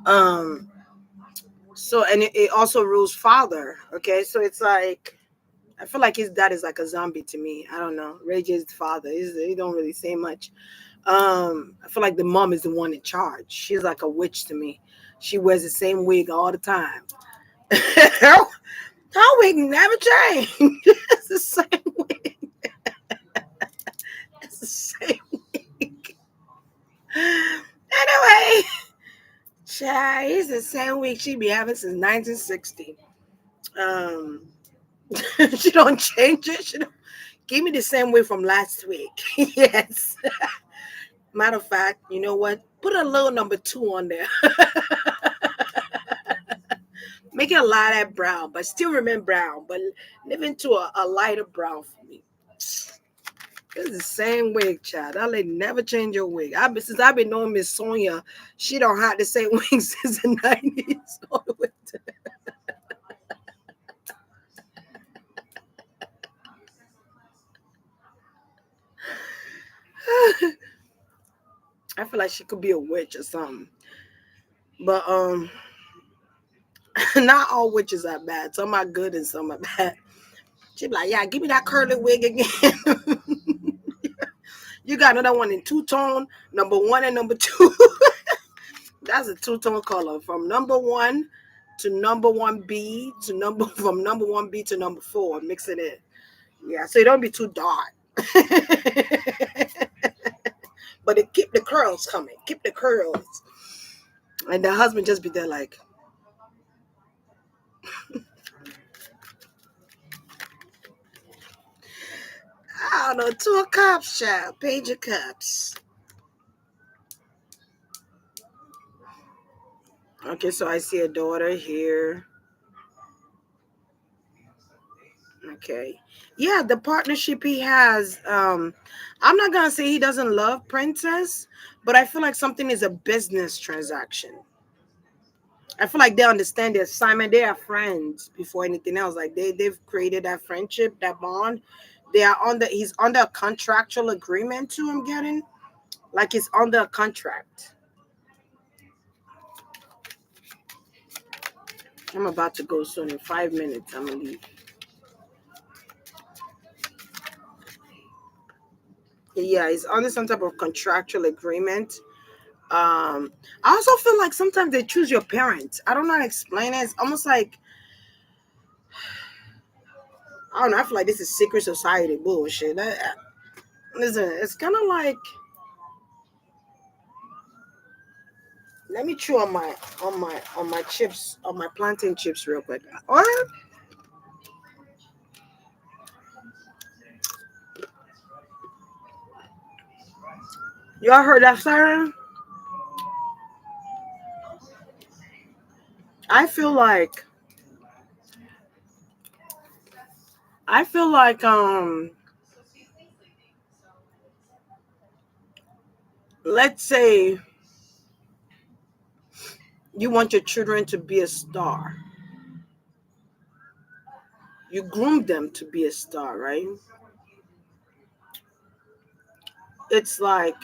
Um, so and it also rules father. Okay, so it's like I feel like his dad is like a zombie to me. I don't know. Ray J's father. He don't really say much. I feel like the mom is the one in charge. She's like a witch to me. She wears the same wig all the time. her, her wig never changed. It's the same wig. It's the same wig. Anyway, child, it's the same wig she be having since 1960. Um, she don't change it. She don't give me the same wig from last week. Yes. Matter of fact, you know what? Put a little number two on there. Make it a lighter brown, but still remain brown, but live into a lighter brown for me. It's the same wig, child. I'll never change your wig. Since I've been knowing Miss Sonia, she don't have the same wig since the 90s. All the way to- I feel like she could be a witch or something. But not all witches are bad. Some are good and some are bad. She be like, yeah, give me that curly wig again. You got another one in two tone, number one and number two. That's a two tone color from number one to number one B to number from number one B to number four. Mix it in. Yeah, so it don't be too dark. But it keep the curls coming. Keep the curls. And the husband just be there like, I don't know, two of cups, child. Page of cups. Okay, so I see a daughter here. Okay. Yeah, the partnership he has. I'm not gonna say he doesn't love Princess, but I feel like something is a business transaction. I feel like they understand the assignment. They are friends before anything else. Like they've created that friendship, that bond. They are under he's under a contractual agreement to him getting. Like he's under a contract. I'm about to go soon. In 5 minutes, I'm gonna leave. Yeah, he's under some type of contractual agreement. I also feel like sometimes they choose your parents. I don't know how to explain it. It's almost like I don't know. I feel like this is secret society bullshit. Listen, it's kind of like let me chew on my chips on my plantain chips real quick. Or y'all heard that siren? I feel like I feel like let's say you want your children to be a star. You groom them to be a star, right? It's like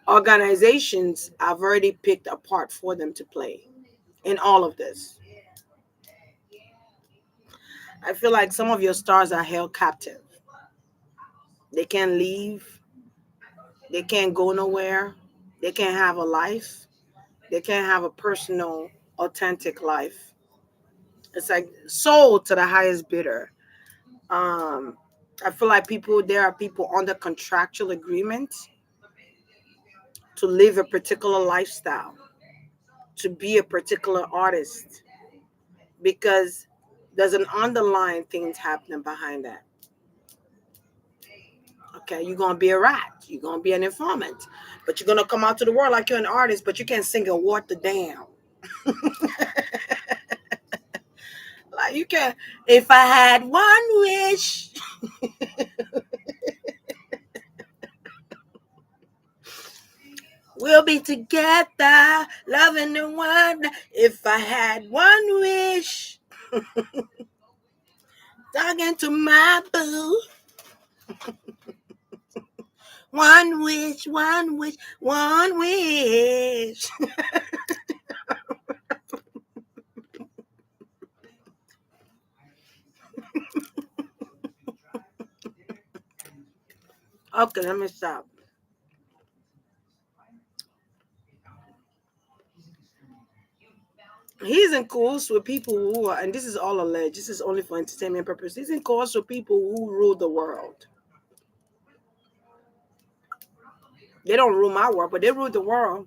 organizations have already picked a part for them to play in all of this. I feel like some of your stars are held captive. They can't leave. They can't go nowhere. They can't have a life. They can't have a personal, authentic life. It's like sold to the highest bidder. Um, I feel like there are people under contractual agreement to live a particular lifestyle, to be a particular artist, because there's an underlying things happening behind that. Okay, you're gonna be a rat, you're gonna be an informant, but you're gonna come out to the world like you're an artist, but you can't sing a water down. Like you can, if I had one wish, we'll be together, loving the one. If I had one wish, talking to my boo. One wish, one wish, one wish. Okay, let me stop. He's in course with people who are, and this is all alleged. This is only for entertainment purposes. He's in course with people who rule the world. They don't rule my world, but they rule the world.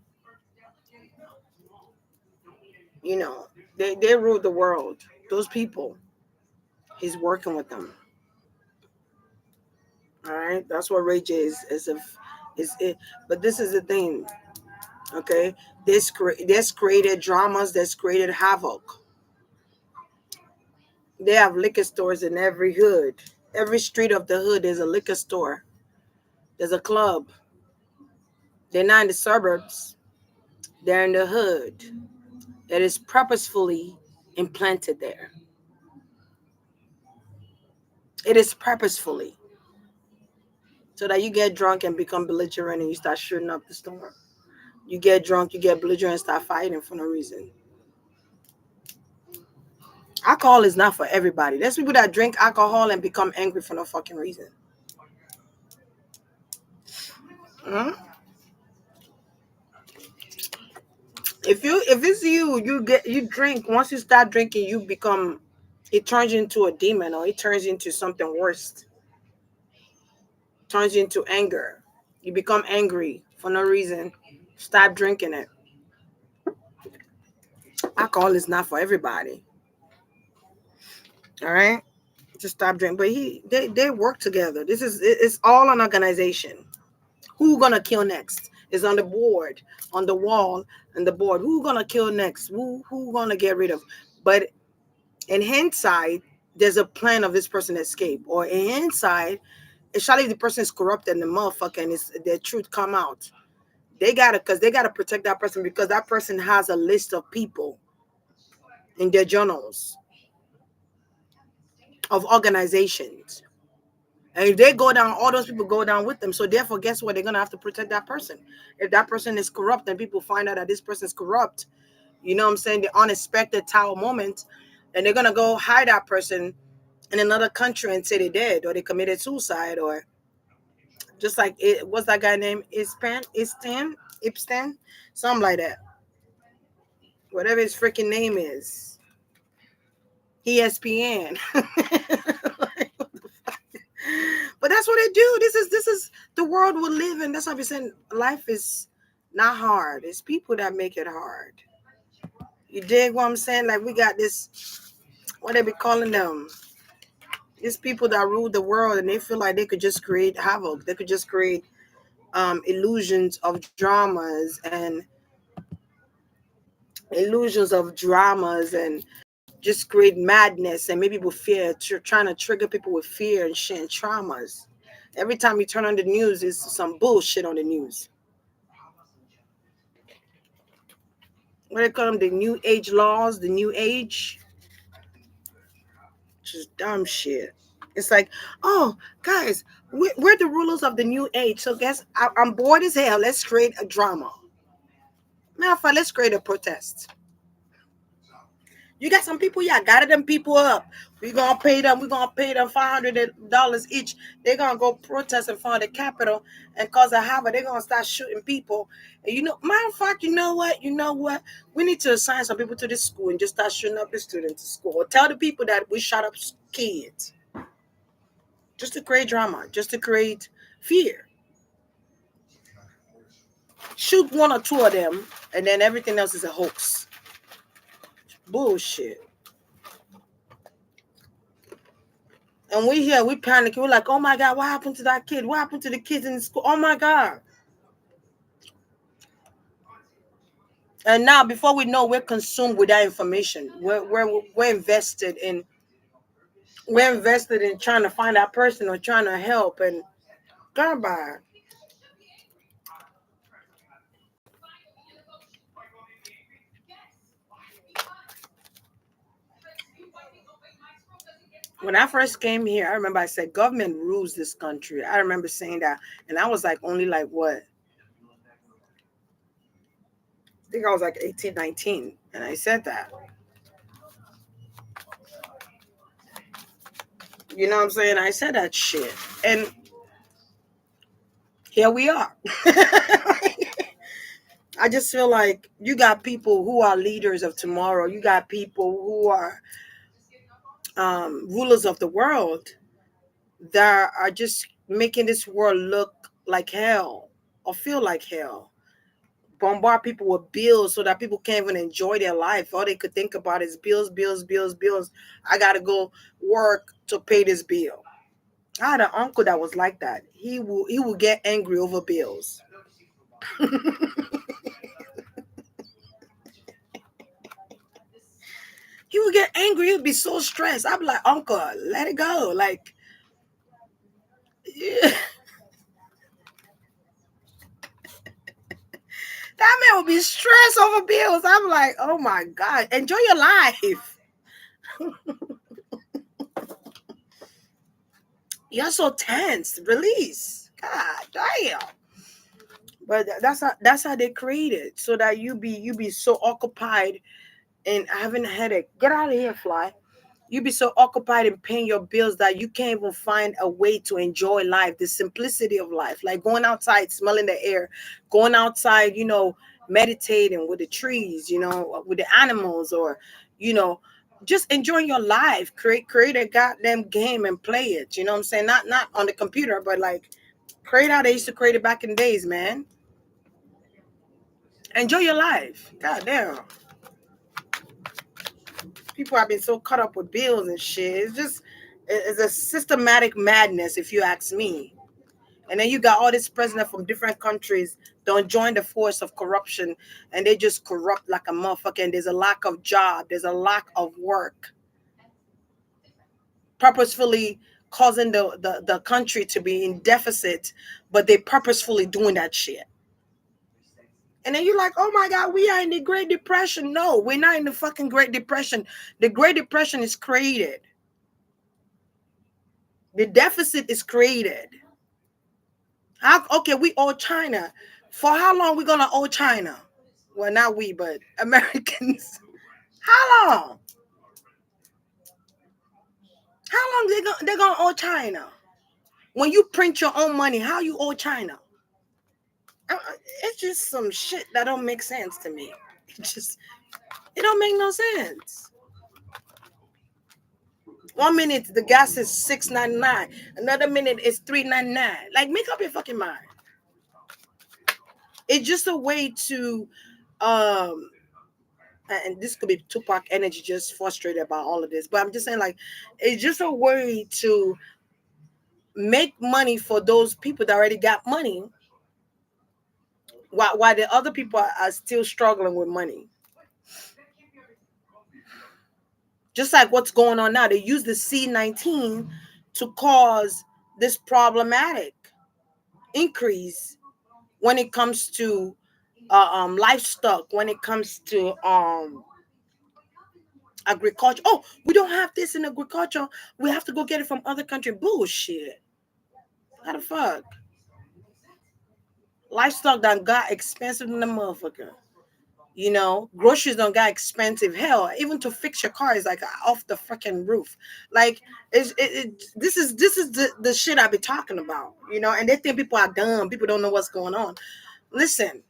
You know, they rule the world. Those people, he's working with them. All right, that's what Ray J is if is it. But this is the thing. Okay, this created dramas. This created havoc. They have liquor stores in every hood. Every street of the hood is a liquor store. There's a club. They're not in the suburbs. They're in the hood. It is purposefully implanted there. It is purposefully so that you get drunk and become belligerent and you start shooting up the store. You get drunk, you get belligerent and start fighting for no reason. Alcohol is not for everybody. There's people that drink alcohol and become angry for no fucking reason. Mhm. If it's you, you drink. Once you start drinking, you become it turns into a demon or it turns into something worse. Turns into anger. You become angry for no reason. Stop drinking it. Alcohol is not for everybody. All right, just stop drinking. But they work together. It's all an organization. Who gonna kill next? Is on the board, on the wall, and the board. Who gonna kill next? Who gonna get rid of? But in hindsight, there's a plan of this person escape. Or in hindsight, especially if the person is corrupt and the motherfucker and it's, the truth come out. They gotta protect that person because that person has a list of people in their journals of organizations. And if they go down, all those people go down with them. So therefore, guess what? They're gonna have to protect that person. If that person is corrupt and people find out that this person is corrupt, you know what I'm saying? The unexpected tower moment, and they're gonna go hide that person in another country and say they did or they committed suicide or just like it what's that guy named Ipstan, something like that. Whatever his freaking name is. ESPN. But that's what they do. This is the world we live in. That's why we're saying life is not hard. It's people that make it hard. You dig what I'm saying? Like we got this, what they be calling them? These people that rule the world and they feel like they could just create havoc. They could just create illusions of dramas and just create madness and maybe with fear, trying to trigger people with fear and shit and traumas. Every time you turn on the news, it's some bullshit on the news. What they call them, the new age laws, the new age, just dumb shit. It's like, oh, guys, we're the rulers of the new age. So guess I'm bored as hell. Let's create a drama. Matter of fact, let's create a protest. You got some people, yeah, gather them people up. We're gonna pay them $500 each. They're gonna go protest in front of the Capitol, and cause a havoc, they're gonna start shooting people. And matter of fact, you know what? We need to assign some people to this school and just start shooting up the students at school. Or tell the people that we shot up kids. Just to create drama, just to create fear. Shoot one or two of them, and then everything else is a hoax. Bullshit. And we panic. We're like, oh my God, what happened to that kid? What happened to the kids in school? Oh my God. And now, before we know, we're consumed with that information. We're invested in trying to find that person or trying to help. And goodbye. When I first came here, I remember I said, government rules this country. I remember saying that. And I was like, only like what? I think I was like 18, 19. And I said that. You know what I'm saying? I said that shit. And here we are. I just feel like you got people who are leaders of tomorrow. You got people who are rulers of the world that are just making this world look like hell or feel like hell. Bombard people with bills so that people can't even enjoy their life. All they could think about is bills, bills, bills, bills. I gotta go work to pay this bill. I had an uncle that was like that. He will get angry over bills. He would get angry. He'd be so stressed. I'd be like, Uncle, let it go. Like, yeah. That man would be stressed over bills. I'm like, oh my God, enjoy your life. You're so tense. Release. God damn. But that's how they created, so that you be so occupied and having a headache. Get out of here, fly. You be so occupied in paying your bills that you can't even find a way to enjoy life, the simplicity of life, like going outside, smelling the air, going outside, meditating with the trees, with the animals, or you know, just enjoying your life. Create a goddamn game and play it. You know what I'm saying? Not on the computer, but like create how they used to create it back in the days, man. Enjoy your life. God damn. People have been so caught up with bills and shit. It's a systematic madness, if you ask me. And then you got all this president from different countries don't join the force of corruption, and they just corrupt like a motherfucker. And there's a lack of job, there's a lack of work, purposefully causing the country to be in deficit, but they purposefully doing that shit. And then you're like, oh my God, we are in the Great Depression. No, we're not in the fucking Great Depression. The Great Depression is created. The deficit is created. Okay, we owe China. For how long we gonna owe China? Well, not we, but Americans. How long? How long they gonna owe China? When you print your own money, how you owe China? It's just some shit that don't make sense to me. It don't make no sense. 1 minute the gas is $6.99. Another minute it's $3.99. Like, make up your fucking mind. It's just a way to um and this could be Tupac energy, just frustrated about all of this. But I'm just saying, like, it's just a way to make money for those people that already got money, while the other people are still struggling with money. Just like what's going on now, they use the C-19 to cause this problematic increase when it comes to livestock, when it comes to agriculture. Oh, we don't have this in agriculture. We have to go get it from other country. Bullshit. How the fuck? Livestock that got expensive than the motherfucker. You know, groceries don't got expensive. Hell, even to fix your car is like off the freaking roof. Like, this is the shit I be talking about. You know, and they think people are dumb. People don't know what's going on. Listen,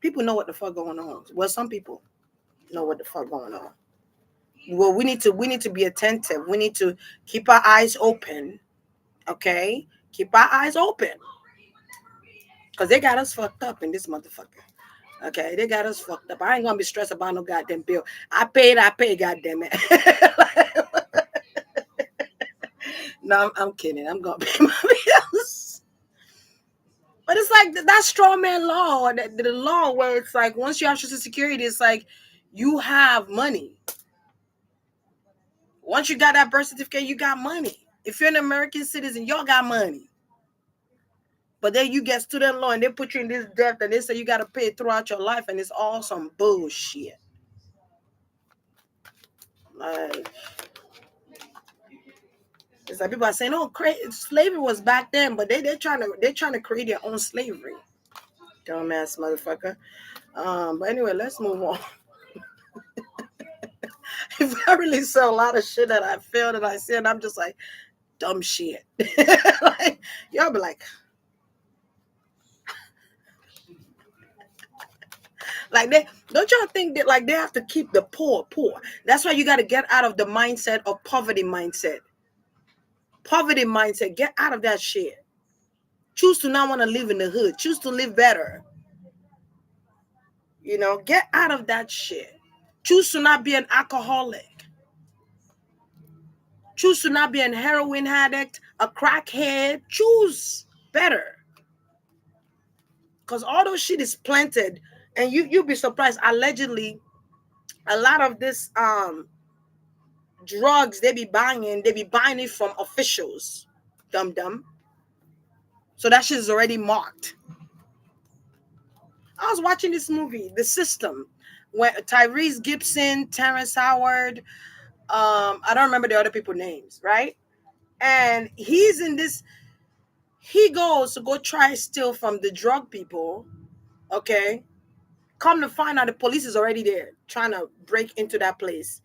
people know what the fuck going on. Well, some people know what the fuck going on. Well, we need to be attentive. We need to keep our eyes open. Okay, keep our eyes open because they got us fucked up in this motherfucker. Okay, they got us fucked up. I ain't gonna be stressed about no goddamn bill. I paid, goddamn it. No, I'm kidding. I'm gonna pay my bills. But it's like that straw man law, the law where it's like once you have social security, it's like you have money. Once you got that birth certificate, you got money. If you're an American citizen, y'all got money. But then you get student loan and they put you in this debt and they say you got to pay it throughout your life, and it's all some bullshit. Like, it's like people are saying, "Oh, slavery was back then," but they're trying to create their own slavery. Dumbass motherfucker. But anyway, let's move on. If I really say a lot of shit that I feel that I see, and I'm just like dumb shit. Like, y'all be like they don't y'all think that like they have to keep the poor poor. That's why you got to get out of the mindset of poverty mindset. Poverty mindset. Get out of that shit. Choose to not want to live in the hood. Choose to live better. You know, get out of that shit. Choose to not be an alcoholic. Choose to not be an heroin addict, a crackhead. Choose better. Because all those shit is planted. And you'll be surprised. Allegedly, a lot of this drugs they be buying it from officials. Dum dum. So that shit is already marked. I was watching this movie, The System, where Tyrese Gibson, Terrence Howard, I don't remember the other people's names, right? And he's in this, he goes to go try steal from the drug people, okay? Come to find out the police is already there trying to break into that place.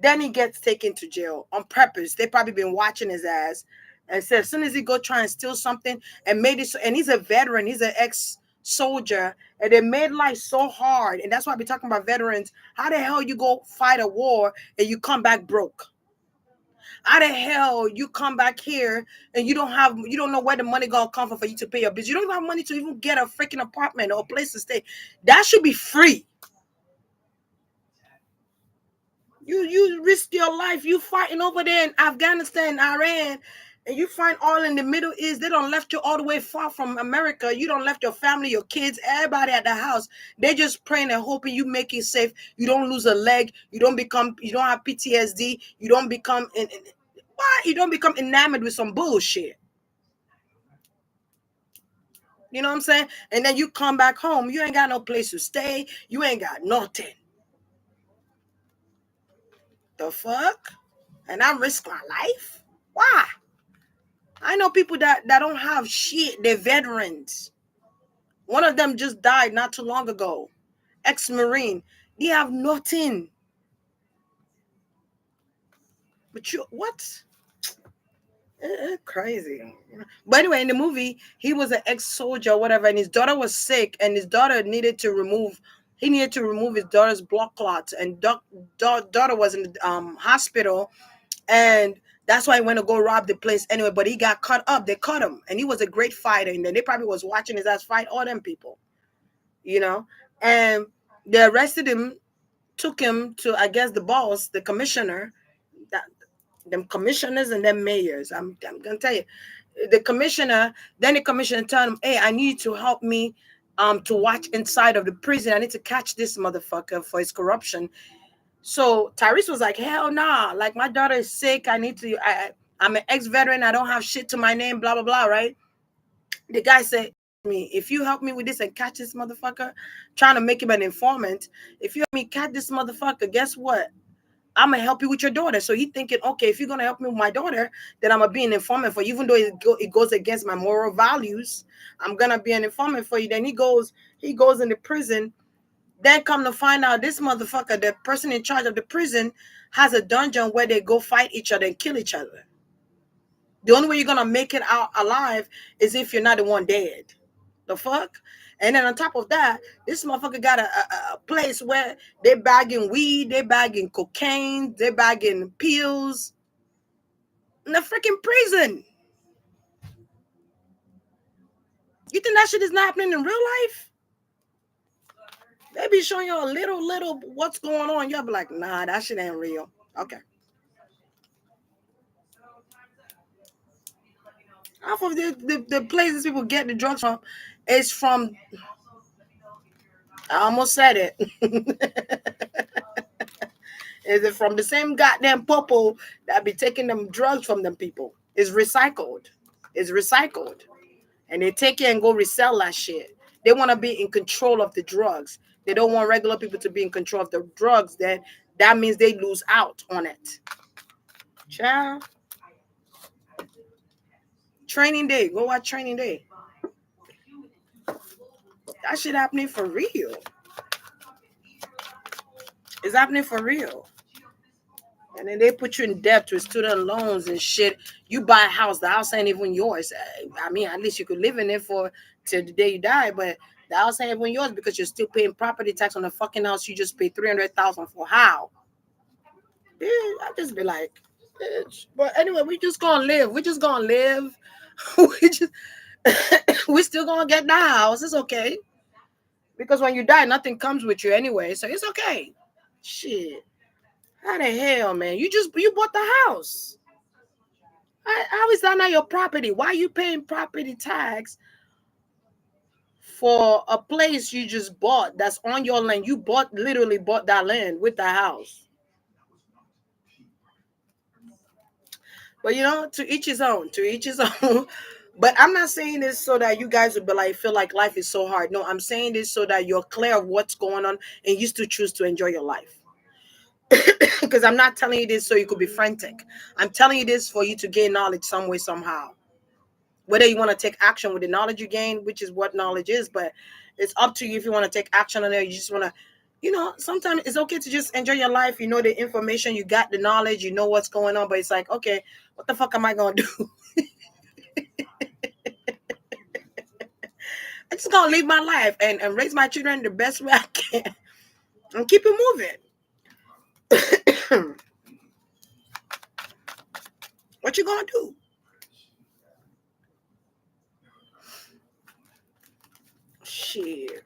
Then he gets taken to jail on purpose. They probably been watching his ass and said as soon as he go try and steal something and made it so, and he's a veteran, he's an ex-soldier, and they made life so hard. And that's why I be talking about veterans. How the hell you go fight a war and you come back broke? How the hell you come back here and you don't know where the money gonna come from for you to pay your bills? You don't have money to even get a freaking apartment or a place to stay. That should be free. You risk your life. You fighting over there in Afghanistan, Iran, and you find all in the Middle East. They don't left you all the way far from America. You don't left your family, your kids, everybody at the house. They just praying and hoping you make it safe. You don't lose a leg. You don't have PTSD. You don't become why? You don't become enamored with some bullshit. You know what I'm saying? And then you come back home. You ain't got no place to stay. You ain't got nothing. The fuck? And I risk my life? Why? I know people that don't have shit. They're veterans. One of them just died not too long ago. Ex-Marine. They have nothing. But you, what? Crazy. But anyway, in the movie, he was an ex-soldier or whatever, and his daughter was sick, and his daughter he needed to remove his daughter's blood clots, and daughter was in the hospital, and that's why he went to go rob the place anyway. But he got cut up. They cut him, and he was a great fighter. And then they probably was watching his ass fight all them people, you know. And they arrested him, took him to I guess the boss, the commissioner, that them commissioners and them mayors. I'm gonna tell you, the commissioner. Then the commissioner told him, "Hey, I need you to help me." To watch inside of the prison. I need to catch this motherfucker for his corruption. So Tyrese was like, hell nah. Like, my daughter is sick. I'm an ex-veteran. I don't have shit to my name, blah, blah, blah, right? The guy said, me, if you help me with this and catch this motherfucker, trying to make him an informant, if you help me catch this motherfucker, guess what? I'm going to help you with your daughter. So he thinking, okay, if you're going to help me with my daughter, then I'm going to be an informant for you. Even though it goes against my moral values, I'm going to be an informant for you. Then he goes into prison. Then come to find out this motherfucker, the person in charge of the prison, has a dungeon where they go fight each other and kill each other. The only way you're gonna make it out alive is if you're not the one dead. The fuck? And then on top of that, this motherfucker got a place where they bagging weed, they bagging cocaine, they bagging pills in the freaking prison. You think that shit is not happening in real life? They be showing you a little what's going on. You'll be like, nah, that shit ain't real. Okay. Half of the places people get the drugs from is from, I almost said it. Is it from the same goddamn popo that be taking them drugs from them people? It's recycled. It's recycled. And they take it and go resell that shit. They want to be in control of the drugs. They don't want regular people to be in control of the drugs. That means they lose out on it. Child. Training Day. Go watch Training Day. That shit happening for real. It's happening for real. And then they put you in debt with student loans and shit. You buy a house, the house ain't even yours. I mean, at least you could live in it for till the day you die, but the house ain't even yours because you're still paying property tax on the fucking house you just paid $300,000 for. How? Yeah, I just be like, bitch. But anyway, we just gonna live. We just gonna live. we just we still gonna get the house. It's okay. Because when you die, nothing comes with you anyway. So it's okay. Shit. How the hell, man? You bought the house. How is that not your property? Why are you paying property tax for a place you just bought that's on your land? You literally bought that land with the house. But to each his own, to each his own. But I'm not saying this so that you guys would be like feel like life is so hard. No, I'm saying this so that you're clear of what's going on and you still choose to enjoy your life. Because I'm not telling you this so you could be frantic. I'm telling you this for you to gain knowledge some way, somehow. Whether you want to take action with the knowledge you gain, which is what knowledge is, but it's up to you if you want to take action on it. You just want to, sometimes it's okay to just enjoy your life. You know the information, you got the knowledge, you know what's going on, but it's like, okay, what the fuck am I going to do? I'm just going to live my life and raise my children the best way I can and keep it moving. What you going to do? Shit.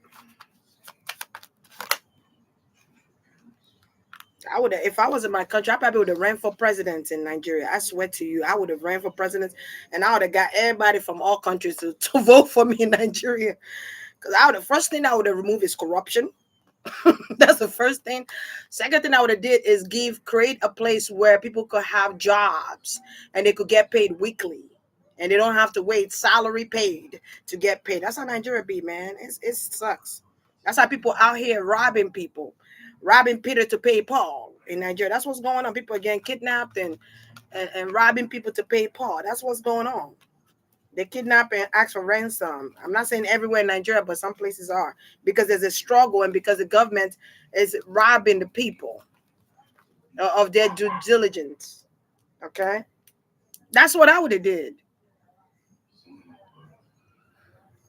I would have, if I was in my country, I probably would have ran for president in Nigeria. I swear to you, I would have ran for president, and I would have got everybody from all countries to vote for me in Nigeria. Because first thing I would have removed is corruption. That's the first thing. Second thing I would have did is create a place where people could have jobs and they could get paid weekly, and they don't have to wait salary paid to get paid. That's how Nigeria be, man. It sucks. That's how people out here robbing people, robbing Peter to pay Paul in Nigeria. That's what's going on. People are getting kidnapped and robbing people to pay Paul. That's what's going on. They kidnap and ask for ransom. I'm not saying everywhere in Nigeria, but some places are, because there's a struggle and because the government is robbing the people of their due diligence. Okay, that's what I would have did.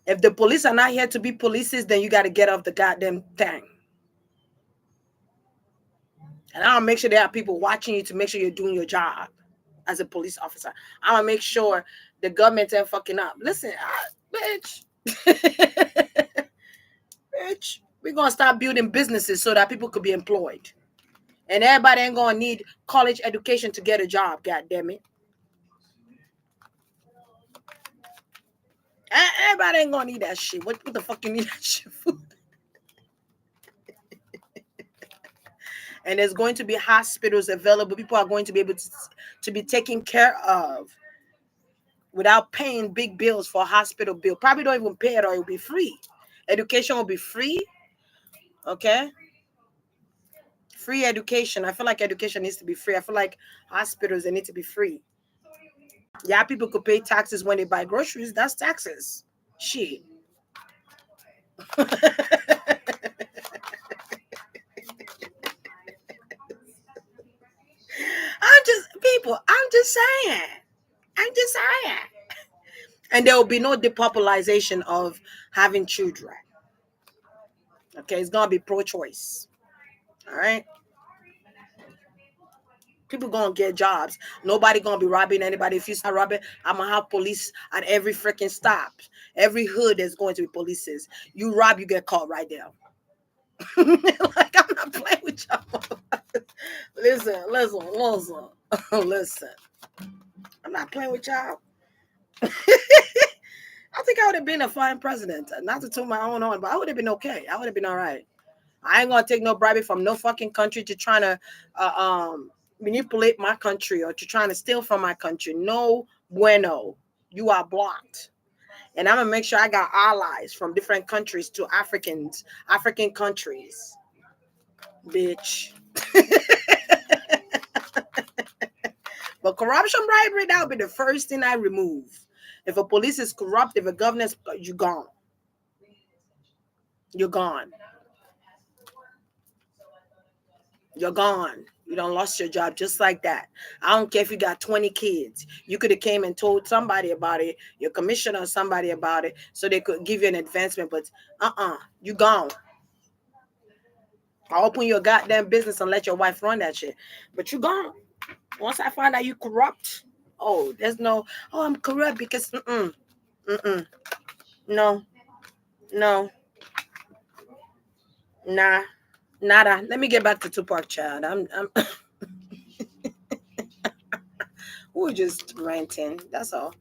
If the police are not here to be polices, then you got to get off the goddamn thing. And I'll make sure there are people watching you to make sure you're doing your job as a police officer. I'm gonna make sure the government ain't fucking up. Listen, bitch. Bitch, we're gonna start building businesses so that people could be employed. And everybody ain't gonna need college education to get a job, god damn it. Everybody ain't gonna need that shit. What the fuck you need that shit for? And there's going to be hospitals available. People are going to be able to be taken care of without paying big bills for a hospital bill. Probably don't even pay it, or it'll be free. Education will be free. Okay. Free education. I feel like education needs to be free. I feel like hospitals, they need to be free. Yeah, people could pay taxes when they buy groceries. That's taxes. Shit. people. I'm just saying. I'm just saying. And there will be no depopulation of having children. Okay, it's gonna be pro-choice. All right. People gonna get jobs. Nobody gonna be robbing anybody. If you start robbing, I'm gonna have police at every freaking stop. Every hood there's going to be polices. You rob, you get caught right there. Like I'm not playing with y'all. Listen. Listen. I'm not playing with y'all. I think I would have been a fine president. Not to toot my own horn, but I would have been okay. I would have been all right. I ain't gonna take no bribery from no fucking country to trying to manipulate my country or to trying to steal from my country. No bueno. You are blocked. And I'm gonna make sure I got allies from different countries to African countries. Bitch. But corruption, bribery, that would be the first thing I remove. If a police is corrupt, if a government, you're gone. You're gone. You're gone. You don't lost your job just like that. I don't care if you got 20 kids. You could have came and told somebody about it, your commissioner or somebody about it, so they could give you an advancement. But you gone. I open your goddamn business and let your wife run that shit. But you gone. Once I find out you corrupt, there's no, I'm corrupt because no, nah, nada. Let me get back to Tupac, child. I'm we're just ranting. That's all.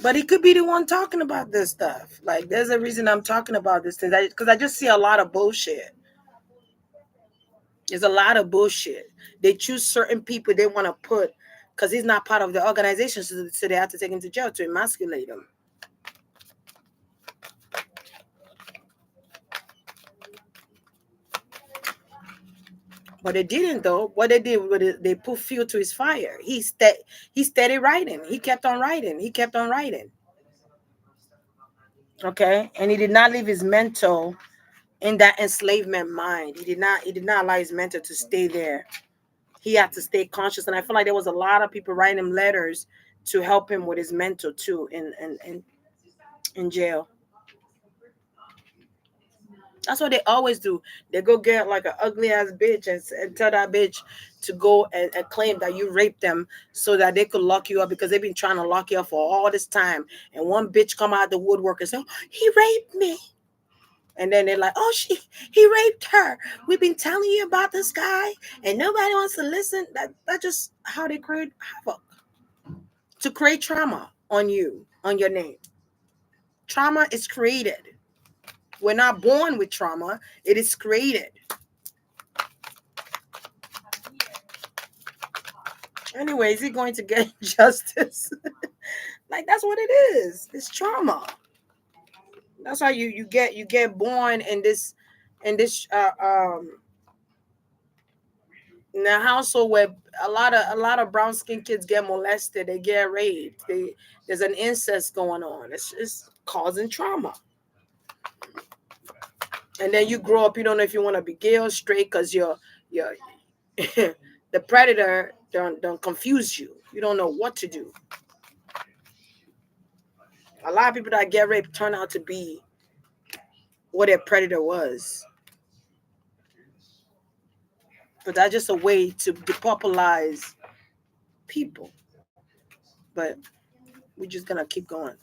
But he could be the one talking about this stuff. Like, there's a reason I'm talking about this thing. Because I just see a lot of bullshit. There's a lot of bullshit. They choose certain people they want to put because he's not part of the organization, so they have to take him to jail to emasculate him. But they didn't, though. What they did was they put fuel to his fire. He steady writing. He kept on writing. Okay, and he did not leave his mental in that enslavement mind. He did not allow his mental to stay there. He had to stay conscious, and I feel like there was a lot of people writing him letters to help him with his mental too in jail. That's what they always do. They go get like an ugly ass bitch and tell that bitch to go and claim that you raped them so that they could lock you up because they've been trying to lock you up for all this time. And one bitch come out the woodwork and say, oh, he raped me. And then they're like, oh, he raped her. We've been telling you about this guy and nobody wants to listen. That's just how they create havoc. To create trauma on you, on your name. Trauma is created. We're not born with trauma. It is created. Anyway, is he going to get justice? Like, that's what it is. It's trauma. That's how you get born in this in a household where a lot of brown skinned kids get molested, they get raped, there's an incest going on. It's causing trauma. And then you grow up, you don't know if you want to be gay or straight because you're the predator don't confuse you. You don't know what to do. A lot of people that get raped turn out to be what their predator was. But that's just a way to depopularize people. But we're just gonna keep going.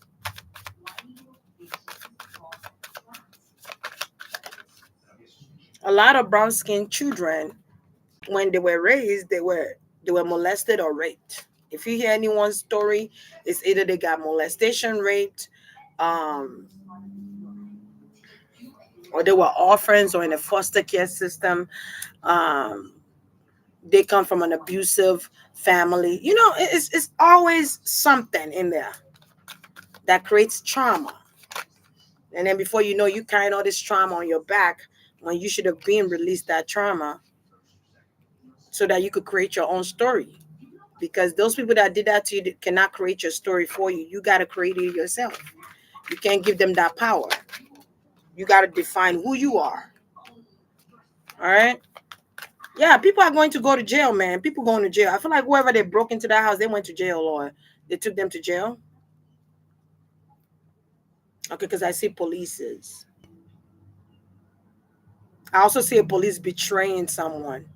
A lot of brown skinned children, when they were raised, they were molested or raped. If you hear anyone's story, it's either they got molestation, raped, um, or they were orphans or in a foster care system. Um, they come from an abusive family. You know, it's always something in there that creates trauma. And then before you know, you carrying all this trauma on your back when you should have been released that trauma so that you could create your own story. Because those people that did that to you cannot create your story for you. You got to create it yourself. You can't give them that power. You got to define who you are. All right? Yeah, people are going to go to jail, man. People going to jail. I feel like whoever they broke into that house, they went to jail or they took them to jail. Okay, because I see polices. I also see a police betraying someone.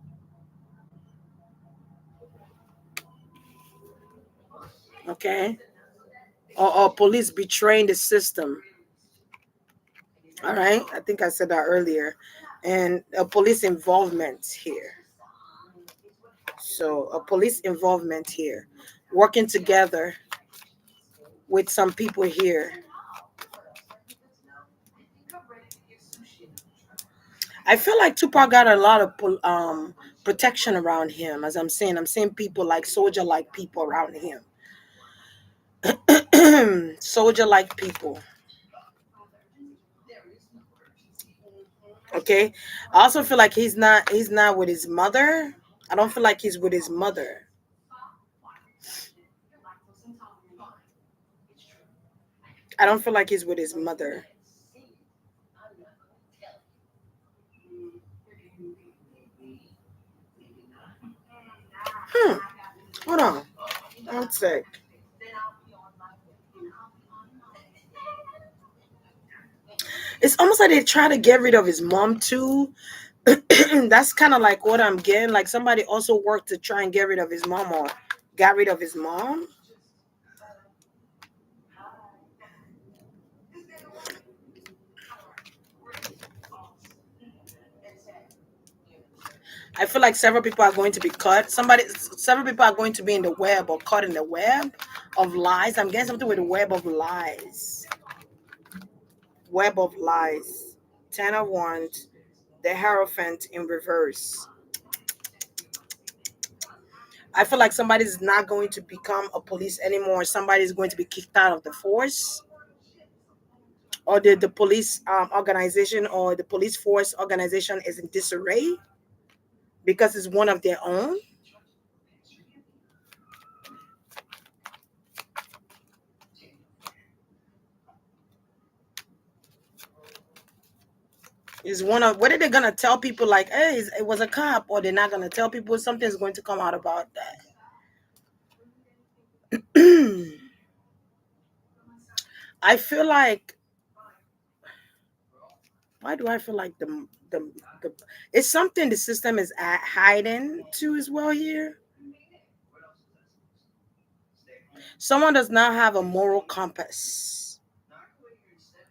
Okay, or police betraying the system. All right, I think I said that earlier, and a police involvement here. So a police involvement here, working together with some people here. I feel like Tupac got a lot of protection around him. As I'm seeing people like soldier like people around him. Soldier like people. Okay. I also feel like he's not with his mother. I don't feel like he's with his mother. I don't feel like he's with his mother. Hmm. Hold on. One sec. It's almost like they try to get rid of his mom too. That's kind of like what I'm getting. Like somebody also worked to try and get rid of his mom or got rid of his mom. I feel like several people are going to be cut. Several people are going to be in the web or caught in the web of lies. I'm getting something with the web of lies. Web of lies. Ten of Wands. The Hierophant in reverse. I feel like somebody's not going to become a police anymore. Somebody's going to be kicked out of the force, or the police organization or the police force organization is in disarray because it's one of their own. Is one of what are they gonna tell people like, hey, it was a cop, or they're not gonna tell people something's going to come out about that. I feel like why do I feel like the it's something the system is hiding too as well here. Someone does not have a moral compass.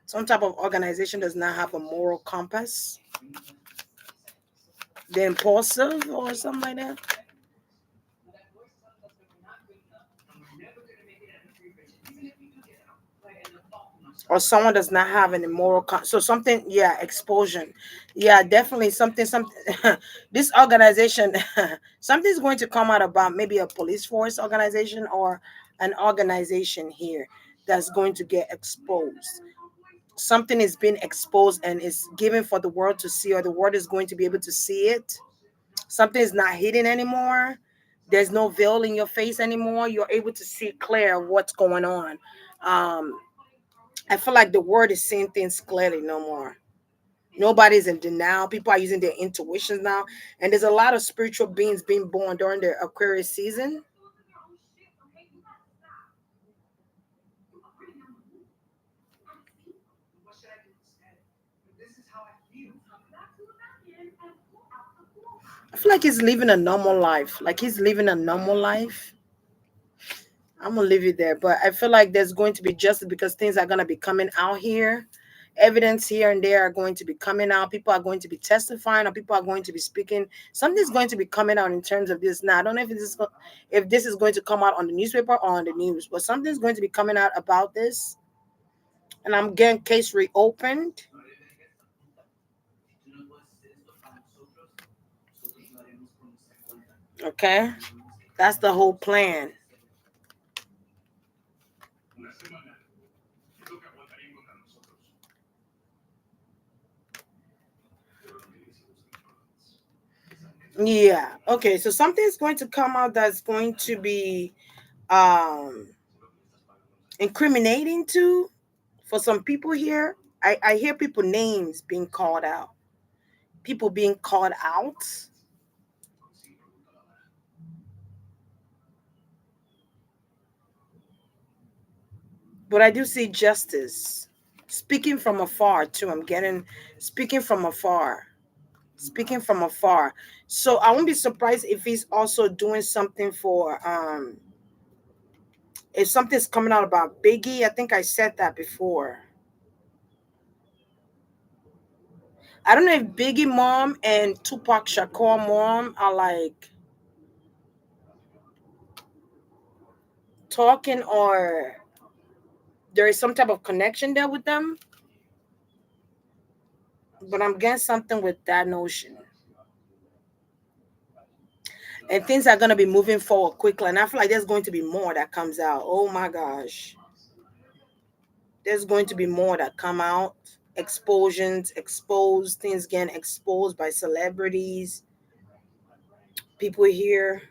Some type of organization does not have a moral compass. They're impulsive or something like that. Or someone does not have any moral so something, yeah, expulsion, yeah, definitely something this organization something's going to come out about maybe a police force organization or an organization here that's going to get exposed. Something is being exposed and is given for the world to see, or the world is going to be able to see it. Something is not hidden anymore. There's no veil in your face anymore. You're able to see clear what's going on. um I feel like the word is saying things clearly no more. Nobody's in denial. People are using their intuitions now. And there's a lot of spiritual beings being born during the Aquarius season. I feel like he's living a normal life. Like he's living a normal life. I'm gonna leave it there. But I feel like there's going to be justice because things are gonna be coming out here. Evidence here and there are going to be coming out. People are going to be testifying, or people are going to be speaking. Something's going to be coming out in terms of this. Now, I don't know if this is going to come out on the newspaper or on the news, but something's going to be coming out about this. And I'm getting case reopened. Okay, that's the whole plan. Yeah. Okay. So something's going to come out that's going to be um incriminating too for some people here. I hear people names being called out. People being called out. But I do see justice. Speaking from afar too. I'm getting speaking from afar. Speaking from afar. So I won't be surprised if he's also doing something for if something's coming out about Biggie. I think I said that before. I don't know if Biggie mom and Tupac Shakur mom are like talking, or there is some type of connection there with them, but I'm getting something with that notion. And things are going to be moving forward quickly. And I feel like there's going to be more that comes out. Oh my gosh. There's going to be more that come out. Explosions, exposed, things getting exposed by celebrities, people here.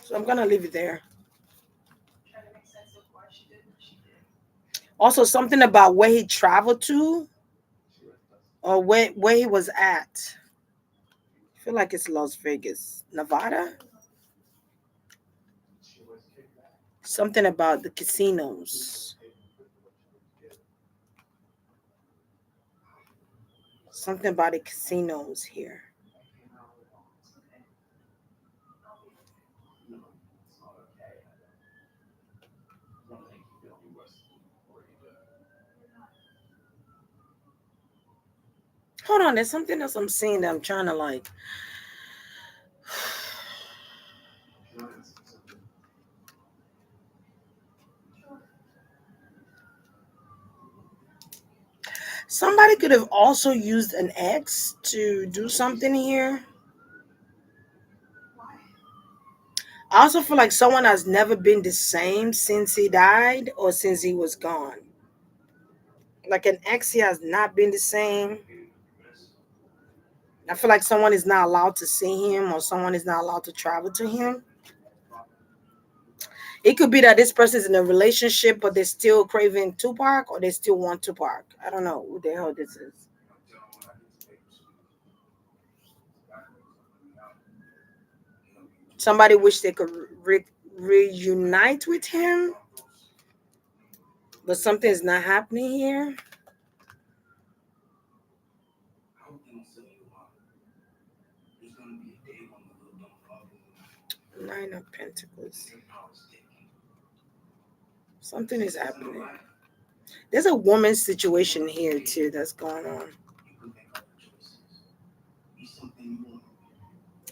So I'm going to leave it there. Also, something about where he traveled to, or where he was at. I feel like it's Las Vegas, Nevada. Something about the casinos. Something about the casinos here. Hold on, there's something else I'm seeing that I'm trying to like. Somebody could have also used an X to do something here. I also feel like someone has never been the same since he died or since he was gone. Like an ex, he has not been the same. I feel like someone is not allowed to see him, or someone is not allowed to travel to him. It could be that this person is in a relationship, but they're still craving Tupac, or they still want Tupac. I don't know who the hell this is. Somebody wish they could reunite with him, but something's not happening here. Nine of Pentacles. Something is happening. There's a woman's situation here too that's going on.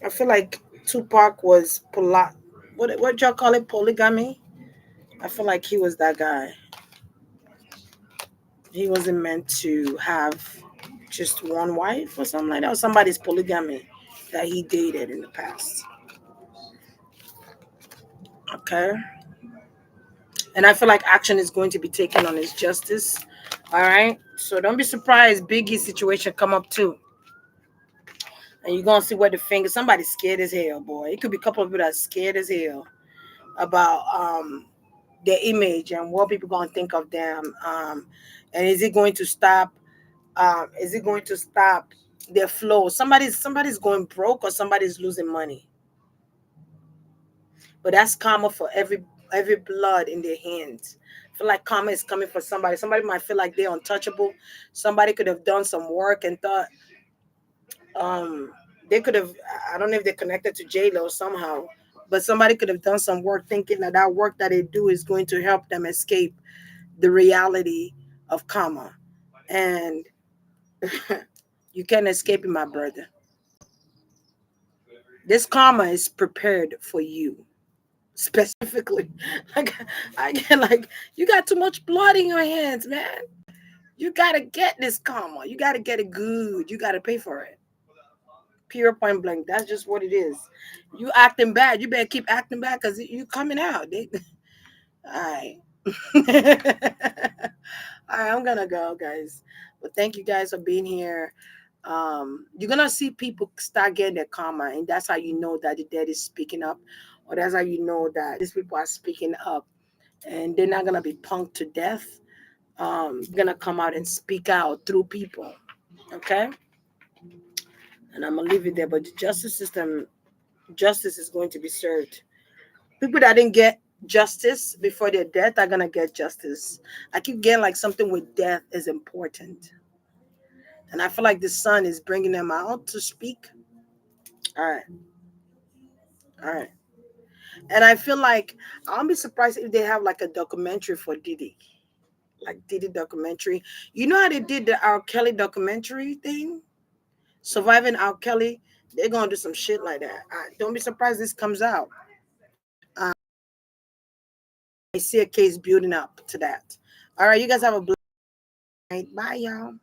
I feel like Tupac was what y'all call it, polygamy. I feel like he was that guy. He wasn't meant to have just one wife or something like that, or somebody's polygamy that he dated in the past. Okay. And I feel like action is going to be taken on his justice. All right. So don't be surprised Biggie's situation come up too. And you're gonna see where the finger somebody's scared as hell, boy. It could be a couple of people that's scared as hell about their image and what people gonna think of them. And is it going to stop is it going to stop their flow? Somebody's going broke, or somebody's losing money. But that's karma for every blood in their hands. I feel like karma is coming for somebody. Somebody might feel like they're untouchable. Somebody could have done some work and thought um they could have, I don't know if they're connected to J-Lo somehow, but somebody could have done some work thinking that that work that they do is going to help them escape the reality of karma. And you can't escape it, my brother. This karma is prepared for you specifically. Like I get like, you got too much blood in your hands, man. You gotta get this karma. You gotta get it good. You gotta pay for it. Pure point blank. That's just what it is. You acting bad. You better keep acting bad because you coming out. All right. All right, I'm gonna go, guys. But thank you guys for being here. You're gonna see people start getting their karma, and that's how you know that the dead is speaking up, or that's how you know that these people are speaking up, and they're not gonna be punked to death. They're gonna come out and speak out through people. Okay, and I'm gonna leave it there. But the justice system, justice is going to be served. People that didn't get justice before their death are gonna get justice. I keep getting like something with death is important, and I feel like the sun is bringing them out to speak. All right, all right, and I feel like I'll be surprised if they have like a documentary for Diddy, like Diddy documentary. You know how they did the R. Kelly documentary thing, surviving R. Kelly. They're gonna do some shit like that. Don't be surprised this comes out. I see a case building up to that. All right, you guys have a blessed night. Bye, y'all.